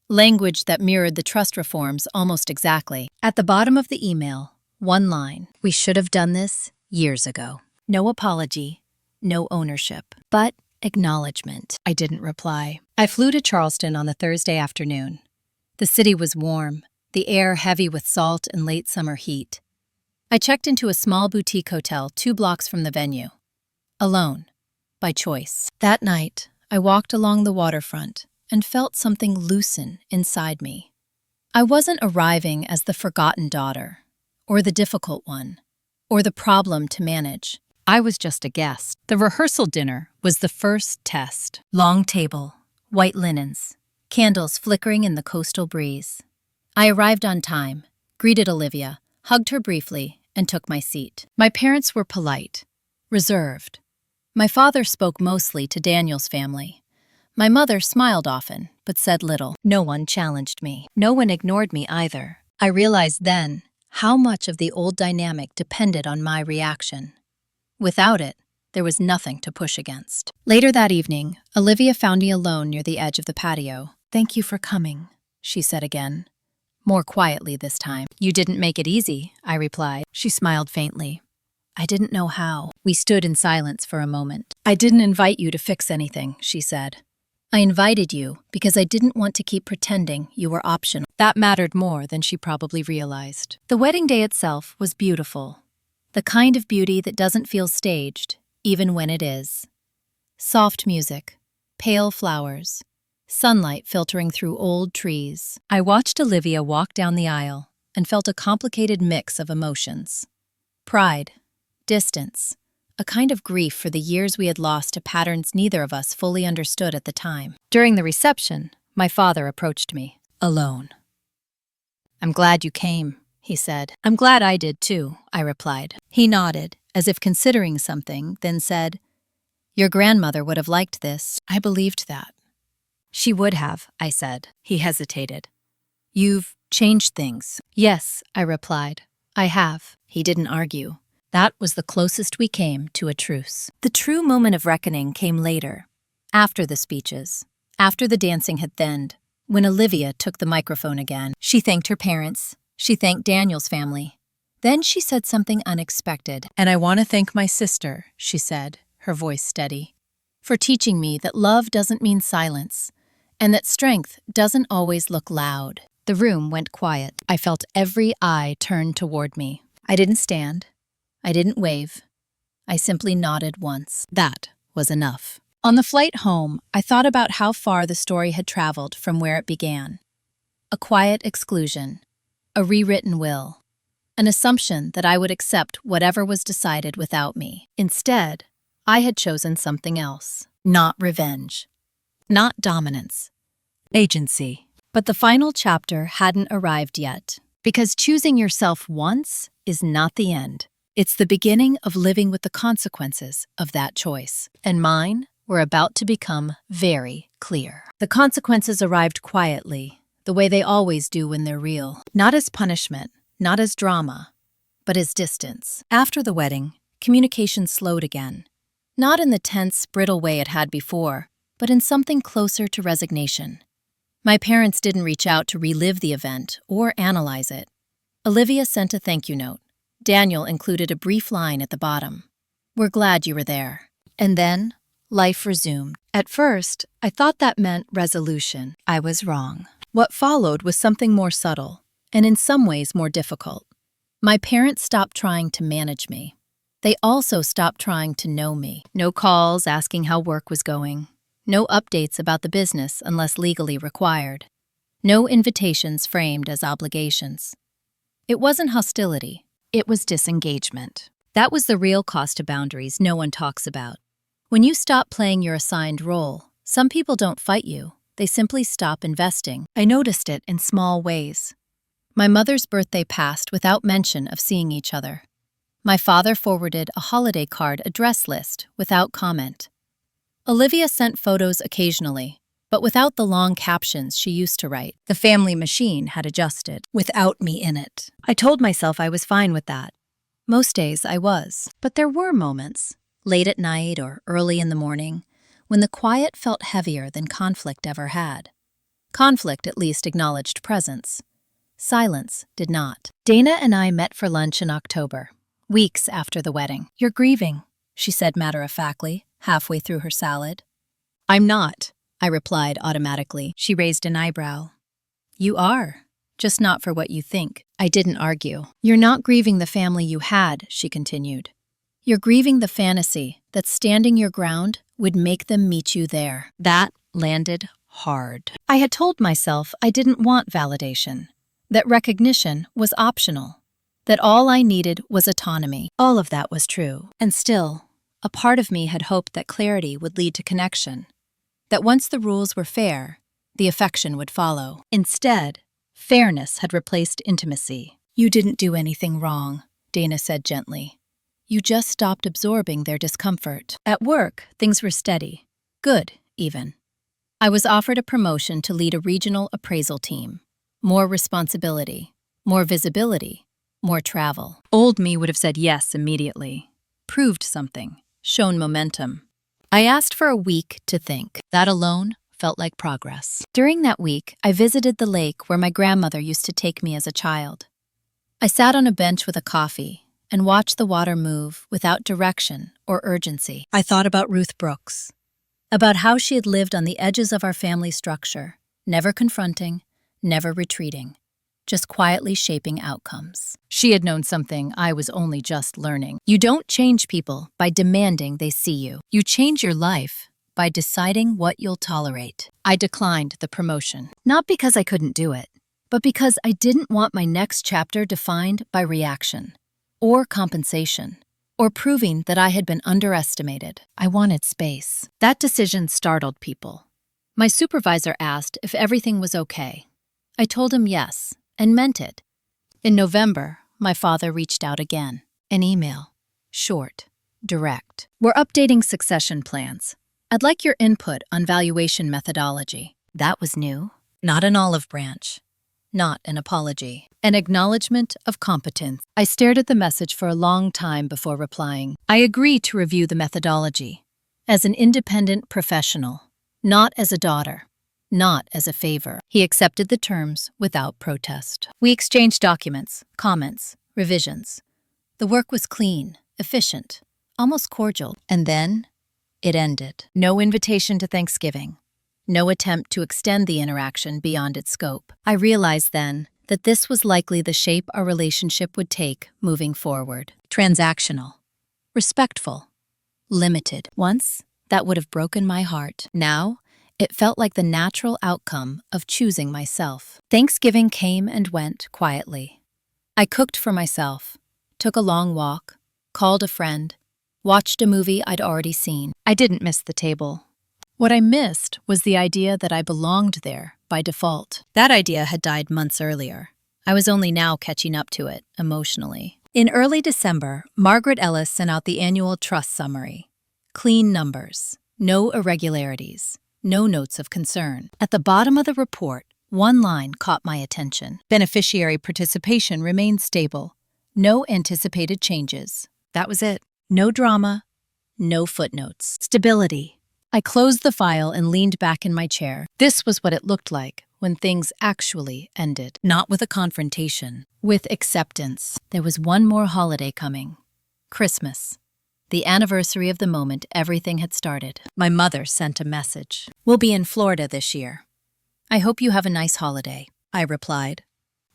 Speaker 1: Language that mirrored the trust reforms almost exactly. At the bottom of the email, one line. We should have done this years ago. No apology, no ownership, but acknowledgement. I didn't reply. I flew to Charleston on the Thursday afternoon. The city was warm, the air heavy with salt and late summer heat. I checked into a small boutique hotel 2 blocks from the venue. Alone, by choice. That night, I walked along the waterfront and felt something loosen inside me. I wasn't arriving as the forgotten daughter, or the difficult one, or the problem to manage. I was just a guest. The rehearsal dinner was the first test. Long table, white linens, candles flickering in the coastal breeze. I arrived on time, greeted Olivia, hugged her briefly, and took my seat. My parents were polite, reserved. My father spoke mostly to Daniel's family. My mother smiled often, but said little. No one challenged me. No one ignored me either. I realized then how much of the old dynamic depended on my reaction. Without it, there was nothing to push against. Later that evening, Olivia found me alone near the edge of the patio. "Thank you for coming," she said again, more quietly this time. "You didn't make it easy," I replied. She smiled faintly. "I didn't know how." We stood in silence for a moment. "I didn't invite you to fix anything," she said. "I invited you because I didn't want to keep pretending you were optional." That mattered more than she probably realized. The wedding day itself was beautiful. The kind of beauty that doesn't feel staged, even when it is. Soft music, pale flowers, sunlight filtering through old trees. I watched Olivia walk down the aisle and felt a complicated mix of emotions. Pride, distance, a kind of grief for the years we had lost to patterns neither of us fully understood at the time. During the reception, my father approached me, alone. "I'm glad you came," he said. "I'm glad I did too," I replied. He nodded, as if considering something, then said, "Your grandmother would have liked this." I believed that. "She would have," I said. He hesitated. "You've changed things." "Yes," I replied. "I have." He didn't argue. That was the closest we came to a truce. The true moment of reckoning came later, after the speeches, after the dancing had thinned, when Olivia took the microphone again. She thanked her parents. She thanked Daniel's family. Then she said something unexpected. "And I want to thank my sister," she said, her voice steady, "for teaching me that love doesn't mean silence, and that strength doesn't always look loud." The room went quiet. I felt every eye turn toward me. I didn't stand. I didn't wave. I simply nodded once. That was enough. On the flight home, I thought about how far the story had traveled from where it began. A quiet exclusion, a rewritten will, an assumption that I would accept whatever was decided without me. Instead, I had chosen something else. Not revenge. Not dominance. Agency. But the final chapter hadn't arrived yet. Because choosing yourself once is not the end. It's the beginning of living with the consequences of that choice. And mine were about to become very clear. The consequences arrived quietly, the way they always do when they're real. Not as punishment, not as drama, but as distance. After the wedding, communication slowed again. Not in the tense, brittle way it had before, but in something closer to resignation. My parents didn't reach out to relive the event or analyze it. Olivia sent a thank you note. Daniel included a brief line at the bottom. "We're glad you were there." And then, life resumed. At first, I thought that meant resolution. I was wrong. What followed was something more subtle, and in some ways more difficult. My parents stopped trying to manage me. They also stopped trying to know me. No calls asking how work was going. No updates about the business unless legally required. No invitations framed as obligations. It wasn't hostility. It was disengagement. That was the real cost to boundaries no one talks about. When you stop playing your assigned role, some people don't fight you. They simply stop investing. I noticed it in small ways. My mother's birthday passed without mention of seeing each other. My father forwarded a holiday card address list without comment. Olivia sent photos occasionally, but without the long captions she used to write. The family machine had adjusted, without me in it. I told myself I was fine with that. Most days I was. But there were moments, late at night or early in the morning, when the quiet felt heavier than conflict ever had. Conflict at least acknowledged presence. Silence did not. Dana and I met for lunch in October, weeks after the wedding. "You're grieving," she said matter-of-factly, halfway through her salad. "I'm not," I replied automatically. She raised an eyebrow. "You are, just not for what you think." I didn't argue. "You're not grieving the family you had," she continued. "You're grieving the fantasy that standing your ground would make them meet you there." That landed hard. I had told myself I didn't want validation, that recognition was optional. that all I needed was autonomy. All of that was true, and still, a part of me had hoped that clarity would lead to connection, that once the rules were fair, the affection would follow. Instead, fairness had replaced intimacy. "You didn't do anything wrong," Dana said gently. "You just stopped absorbing their discomfort." At work, things were steady. Good, even. I was offered a promotion to lead a regional appraisal team. More responsibility, more visibility, more travel. Old me would have said yes immediately. Proved something, shown momentum. I asked for a week to think. That alone felt like progress. During that week, I visited the lake where my grandmother used to take me as a child. I sat on a bench with a coffee and watched the water move without direction or urgency. I thought about Ruth Brooks, about how she had lived on the edges of our family structure, never confronting, never retreating, just quietly shaping outcomes. She had known something I was only just learning. You don't change people by demanding they see you. You change your life by deciding what you'll tolerate. I declined the promotion, not because I couldn't do it, but because I didn't want my next chapter defined by reaction, or compensation, or proving that I had been underestimated. I wanted space. That decision startled people. My supervisor asked if everything was okay. I told him yes, and meant it. In November, my father reached out again. An email. Short. Direct. "We're updating succession plans. I'd like your input on valuation methodology." That was new. Not an olive branch. Not an apology. An acknowledgement of competence. I stared at the message for a long time before replying. I agree to review the methodology. As an independent professional. Not as a daughter. Not as a favor. He accepted the terms without protest. We exchanged documents, comments, revisions. The work was clean, efficient, almost cordial. And then, it ended. No invitation to Thanksgiving. No attempt to extend the interaction beyond its scope. I realized then that this was likely the shape our relationship would take moving forward. Transactional. Respectful. Limited. Once, that would have broken my heart. Now, it felt like the natural outcome of choosing myself. Thanksgiving came and went quietly. I cooked for myself, took a long walk, called a friend, watched a movie I'd already seen. I didn't miss the table. What I missed was the idea that I belonged there by default. That idea had died months earlier. I was only now catching up to it, emotionally. In early December, Margaret Ellis sent out the annual trust summary. Clean numbers, no irregularities, no notes of concern. At the bottom of the report, one line caught my attention. Beneficiary participation remained stable. No anticipated changes. That was it. No drama, no footnotes. Stability. I closed the file and leaned back in my chair. This was what it looked like when things actually ended. Not with a confrontation, with acceptance. There was one more holiday coming. Christmas. The anniversary of the moment everything had started. My mother sent a message. "We'll be in Florida this year. I hope you have a nice holiday," I replied.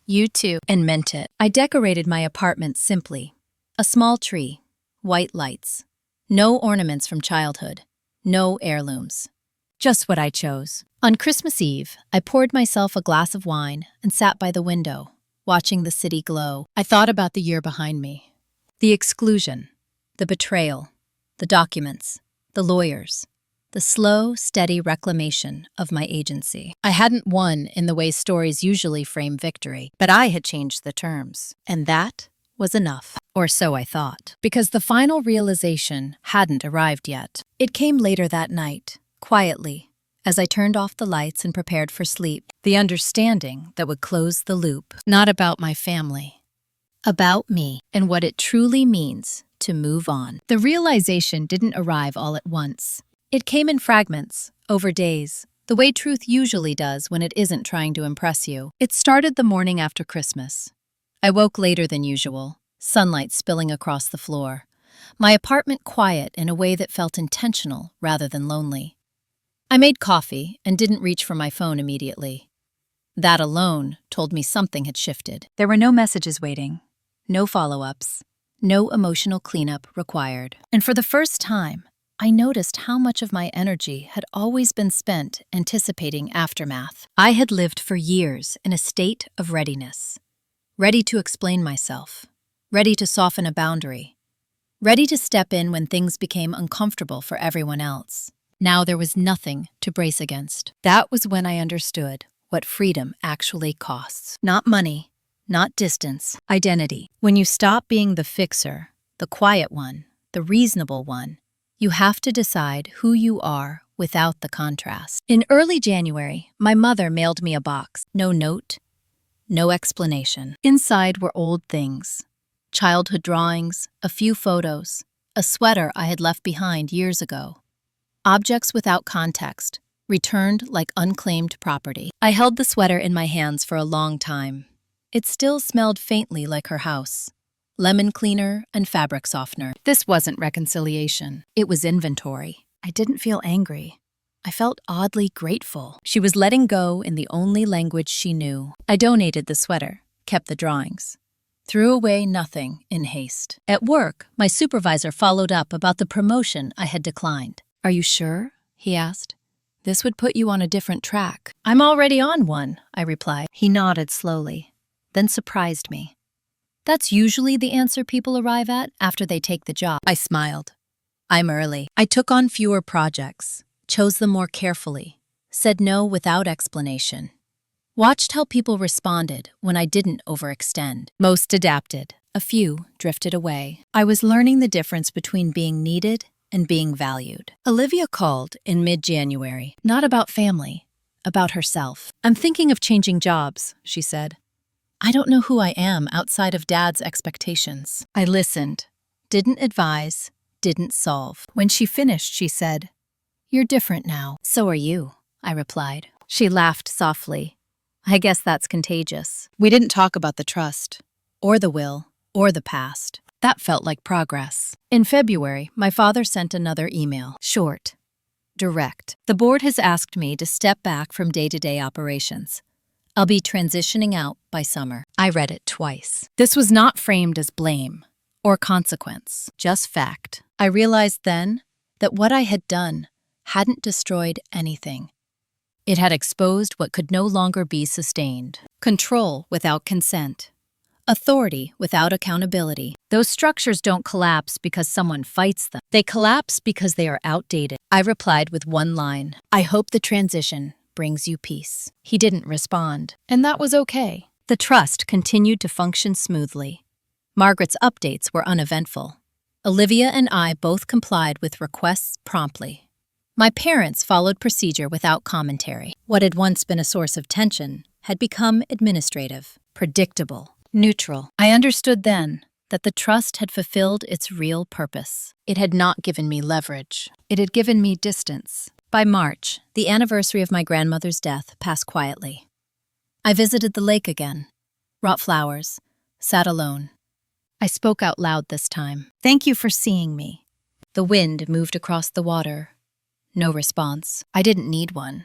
Speaker 1: "You too," and meant it. I decorated my apartment simply. A small tree, white lights, no ornaments from childhood. No heirlooms. Just what I chose. On Christmas Eve, I poured myself a glass of wine and sat by the window, watching the city glow. I thought about the year behind me. The exclusion, the betrayal, the documents, the lawyers, the slow, steady reclamation of my agency. I hadn't won in the way stories usually frame victory, but I had changed the terms. And that was enough. Or so I thought. Because the final realization hadn't arrived yet. It came later that night, quietly, as I turned off the lights and prepared for sleep. The understanding that would close the loop. Not about my family. About me, and what it truly means to move on. The realization didn't arrive all at once. It came in fragments, over days, the way truth usually does when it isn't trying to impress you. It started the morning after Christmas. I woke later than usual, sunlight spilling across the floor. My apartment quiet in a way that felt intentional rather than lonely. I made coffee and didn't reach for my phone immediately. That alone told me something had shifted. There were no messages waiting, no follow-ups, no emotional cleanup required. And for the first time, I noticed how much of my energy had always been spent anticipating aftermath. I had lived for years in a state of readiness. Ready to explain myself, ready to soften a boundary, ready to step in when things became uncomfortable for everyone else. Now there was nothing to brace against. That was when I understood what freedom actually costs. Not money, not distance, identity. When you stop being the fixer, the quiet one, the reasonable one, you have to decide who you are without the contrast. In early January, my mother mailed me a box. No note, no explanation. Inside were old things. Childhood drawings, a few photos, a sweater I had left behind years ago. Objects without context, returned like unclaimed property. I held the sweater in my hands for a long time. It still smelled faintly like her house. Lemon cleaner and fabric softener. This wasn't reconciliation. It was inventory. I didn't feel angry. I felt oddly grateful. She was letting go in the only language she knew. I donated the sweater, kept the drawings. Threw away nothing in haste. At work, my supervisor followed up about the promotion I had declined. "Are you sure?" he asked. "This would put you on a different track." "I'm already on one," I replied. He nodded slowly, then surprised me. "That's usually the answer people arrive at after they take the job." I smiled. "I'm early." I took on fewer projects, chose them more carefully, said no without explanation. Watched how people responded when I didn't overextend. Most adapted, a few drifted away. I was learning the difference between being needed and being valued. Olivia called in mid-January, not about family, about herself. "I'm thinking of changing jobs," she said. "I don't know who I am outside of Dad's expectations." I listened, didn't advise, didn't solve. When she finished, she said, "You're different now." "So are you," I replied. She laughed softly. "I guess that's contagious." We didn't talk about the trust, or the will, or the past. That felt like progress. In February, my father sent another email. Short, direct. "The board has asked me to step back from day-to-day operations. I'll be transitioning out by summer." I read it twice. This was not framed as blame or consequence, just fact. I realized then that what I had done hadn't destroyed anything. It had exposed what could no longer be sustained. Control without consent. Authority without accountability. Those structures don't collapse because someone fights them. They collapse because they are outdated. I replied with one line. "I hope the transition brings you peace." He didn't respond, and that was okay. The trust continued to function smoothly. Margaret's updates were uneventful. Olivia and I both complied with requests promptly. My parents followed procedure without commentary. What had once been a source of tension had become administrative, predictable, neutral. I understood then that the trust had fulfilled its real purpose. It had not given me leverage. It had given me distance. By March, the anniversary of my grandmother's death passed quietly. I visited the lake again, brought flowers, sat alone. I spoke out loud this time. "Thank you for seeing me." The wind moved across the water. No response. I didn't need one.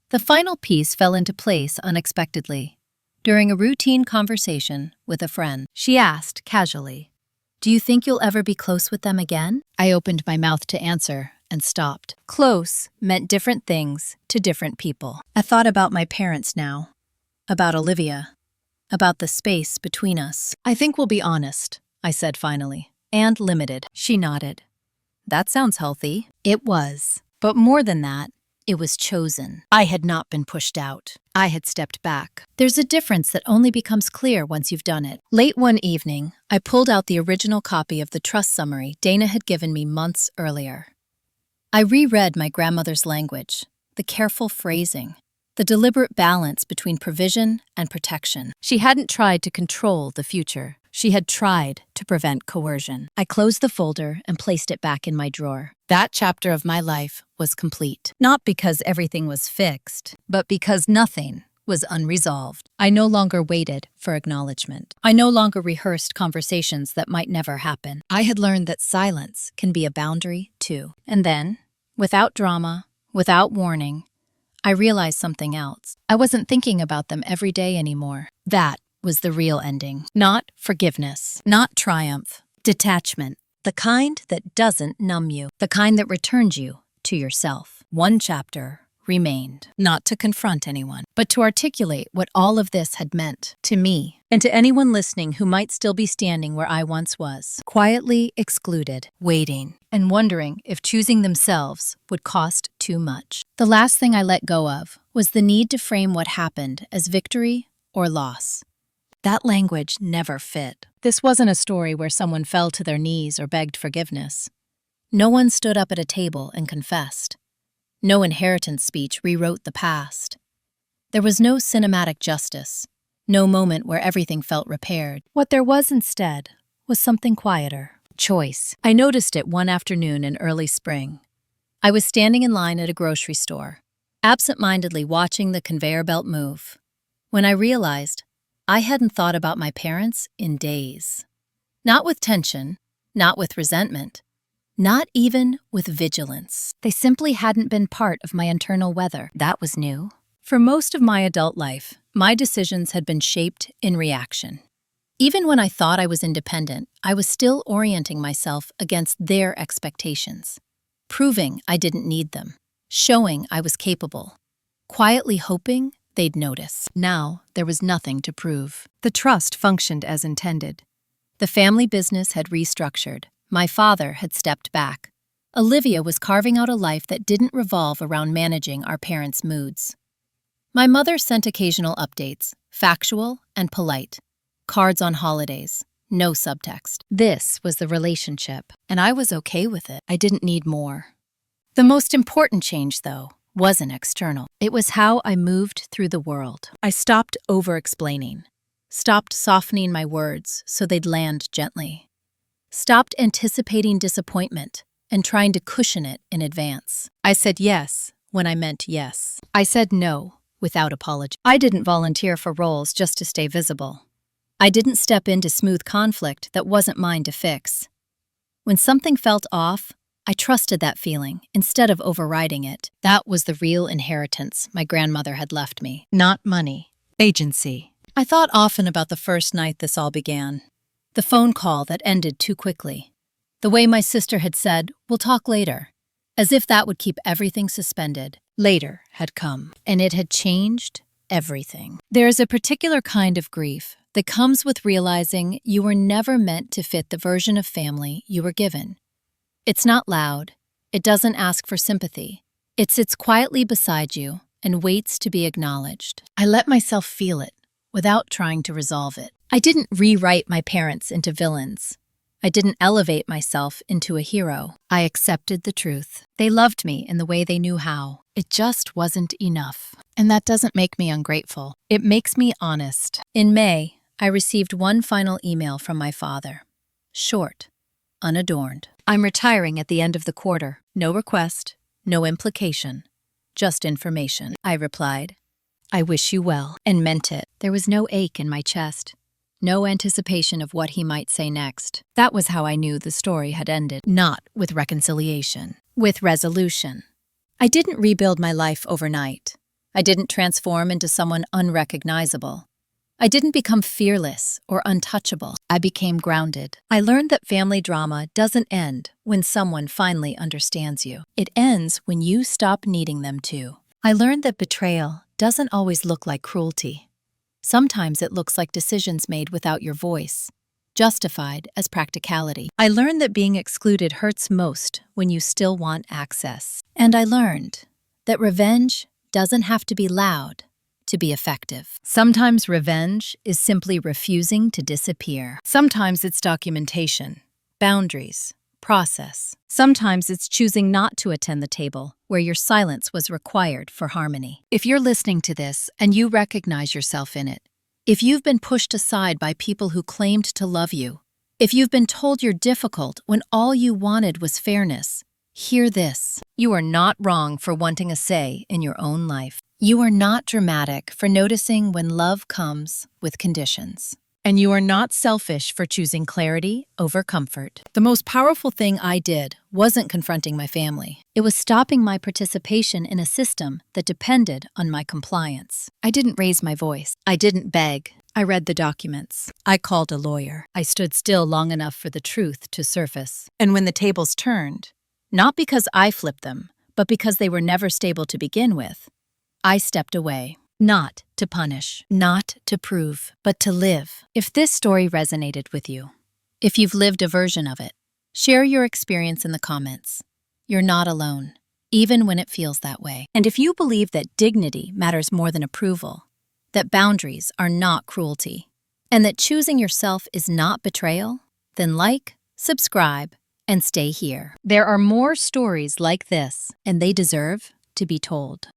Speaker 1: The final piece fell into place unexpectedly. During a routine conversation with a friend, she asked casually, "Do you think you'll ever be close with them again?" I opened my mouth to answer and stopped. Close meant different things to different people. I thought about my parents now, about Olivia, about the space between us. "I think we'll be honest," I said finally, "and limited." She nodded. That sounds healthy. It was. But more than that, it was chosen. I had not been pushed out. I had stepped back. There's a difference that only becomes clear once you've done it. Late one evening, I pulled out the original copy of the trust summary Dana had given me months earlier. I reread my grandmother's language, the careful phrasing, the deliberate balance between provision and protection. She hadn't tried to control the future. She had tried to prevent coercion. I closed the folder and placed it back in my drawer. That chapter of my life was complete. Not because everything was fixed, but because nothing was unresolved. I no longer waited for acknowledgement. I no longer rehearsed conversations that might never happen. I had learned that silence can be a boundary, too. And then, without drama, without warning, I realized something else. I wasn't thinking about them every day anymore. That was the real ending. Not forgiveness, not triumph, detachment. The kind that doesn't numb you, the kind that returns you to yourself. One chapter remained, not to confront anyone, but to articulate what all of this had meant to me and to anyone listening who might still be standing where I once was, quietly excluded, waiting, and wondering if choosing themselves would cost too much. The last thing I let go of was the need to frame what happened as victory or loss. That language never fit. This wasn't a story where someone fell to their knees or begged forgiveness. No one stood up at a table and confessed. No inheritance speech rewrote the past. There was no cinematic justice, no moment where everything felt repaired. What there was instead was something quieter. Choice. I noticed it one afternoon in early spring. I was standing in line at a grocery store, absent-mindedly watching the conveyor belt move, when I realized I hadn't thought about my parents in days. Not with tension, not with resentment, not even with vigilance. They simply hadn't been part of my internal weather. That was new. For most of my adult life, my decisions had been shaped in reaction. Even when I thought I was independent, I was still orienting myself against their expectations, proving I didn't need them, showing I was capable, quietly hoping they'd notice. Now, there was nothing to prove. The trust functioned as intended. The family business had restructured. My father had stepped back. Olivia was carving out a life that didn't revolve around managing our parents' moods. My mother sent occasional updates, factual and polite. Cards on holidays, no subtext. This was the relationship, and I was okay with it. I didn't need more. The most important change, though, wasn't external. It was how I moved through the world. I stopped over-explaining, stopped softening my words so they'd land gently, stopped anticipating disappointment and trying to cushion it in advance. I said yes when I meant yes. I said no without apology. I didn't volunteer for roles just to stay visible. I didn't step into smooth conflict that wasn't mine to fix. When something felt off, I trusted that feeling instead of overriding it. That was the real inheritance my grandmother had left me. Not money, agency. I thought often about the first night this all began. The phone call that ended too quickly. The way my sister had said, "We'll talk later," as if that would keep everything suspended. Later had come, and it had changed everything. There is a particular kind of grief that comes with realizing you were never meant to fit the version of family you were given. It's not loud. It doesn't ask for sympathy. It sits quietly beside you and waits to be acknowledged. I let myself feel it without trying to resolve it. I didn't rewrite my parents into villains. I didn't elevate myself into a hero. I accepted the truth. They loved me in the way they knew how. It just wasn't enough. And that doesn't make me ungrateful. It makes me honest. In May, I received one final email from my father. Short, unadorned. "I'm retiring at the end of the quarter. No request, no implication, just information." I replied, "I wish you well," and meant it. There was no ache in my chest, no anticipation of what he might say next. That was how I knew the story had ended. Not with reconciliation, with resolution. I didn't rebuild my life overnight. I didn't transform into someone unrecognizable. I didn't become fearless or untouchable. I became grounded. I learned that family drama doesn't end when someone finally understands you. It ends when you stop needing them to. I learned that betrayal doesn't always look like cruelty. Sometimes it looks like decisions made without your voice, justified as practicality. I learned that being excluded hurts most when you still want access. And I learned that revenge doesn't have to be loud to be effective. Sometimes revenge is simply refusing to disappear. Sometimes it's documentation, boundaries, process. Sometimes it's choosing not to attend the table where your silence was required for harmony. If you're listening to this and you recognize yourself in it, if you've been pushed aside by people who claimed to love you, if you've been told you're difficult when all you wanted was fairness, hear this. You are not wrong for wanting a say in your own life. You are not dramatic for noticing when love comes with conditions. And you are not selfish for choosing clarity over comfort. The most powerful thing I did wasn't confronting my family. It was stopping my participation in a system that depended on my compliance. I didn't raise my voice. I didn't beg. I read the documents. I called a lawyer. I stood still long enough for the truth to surface. And when the tables turned, not because I flipped them, but because they were never stable to begin with, I stepped away. Not to punish, not to prove, but to live. If this story resonated with you, if you've lived a version of it, share your experience in the comments. You're not alone, even when it feels that way. And if you believe that dignity matters more than approval, that boundaries are not cruelty, and that choosing yourself is not betrayal, then like, subscribe, and stay here. There are more stories like this, and they deserve to be told.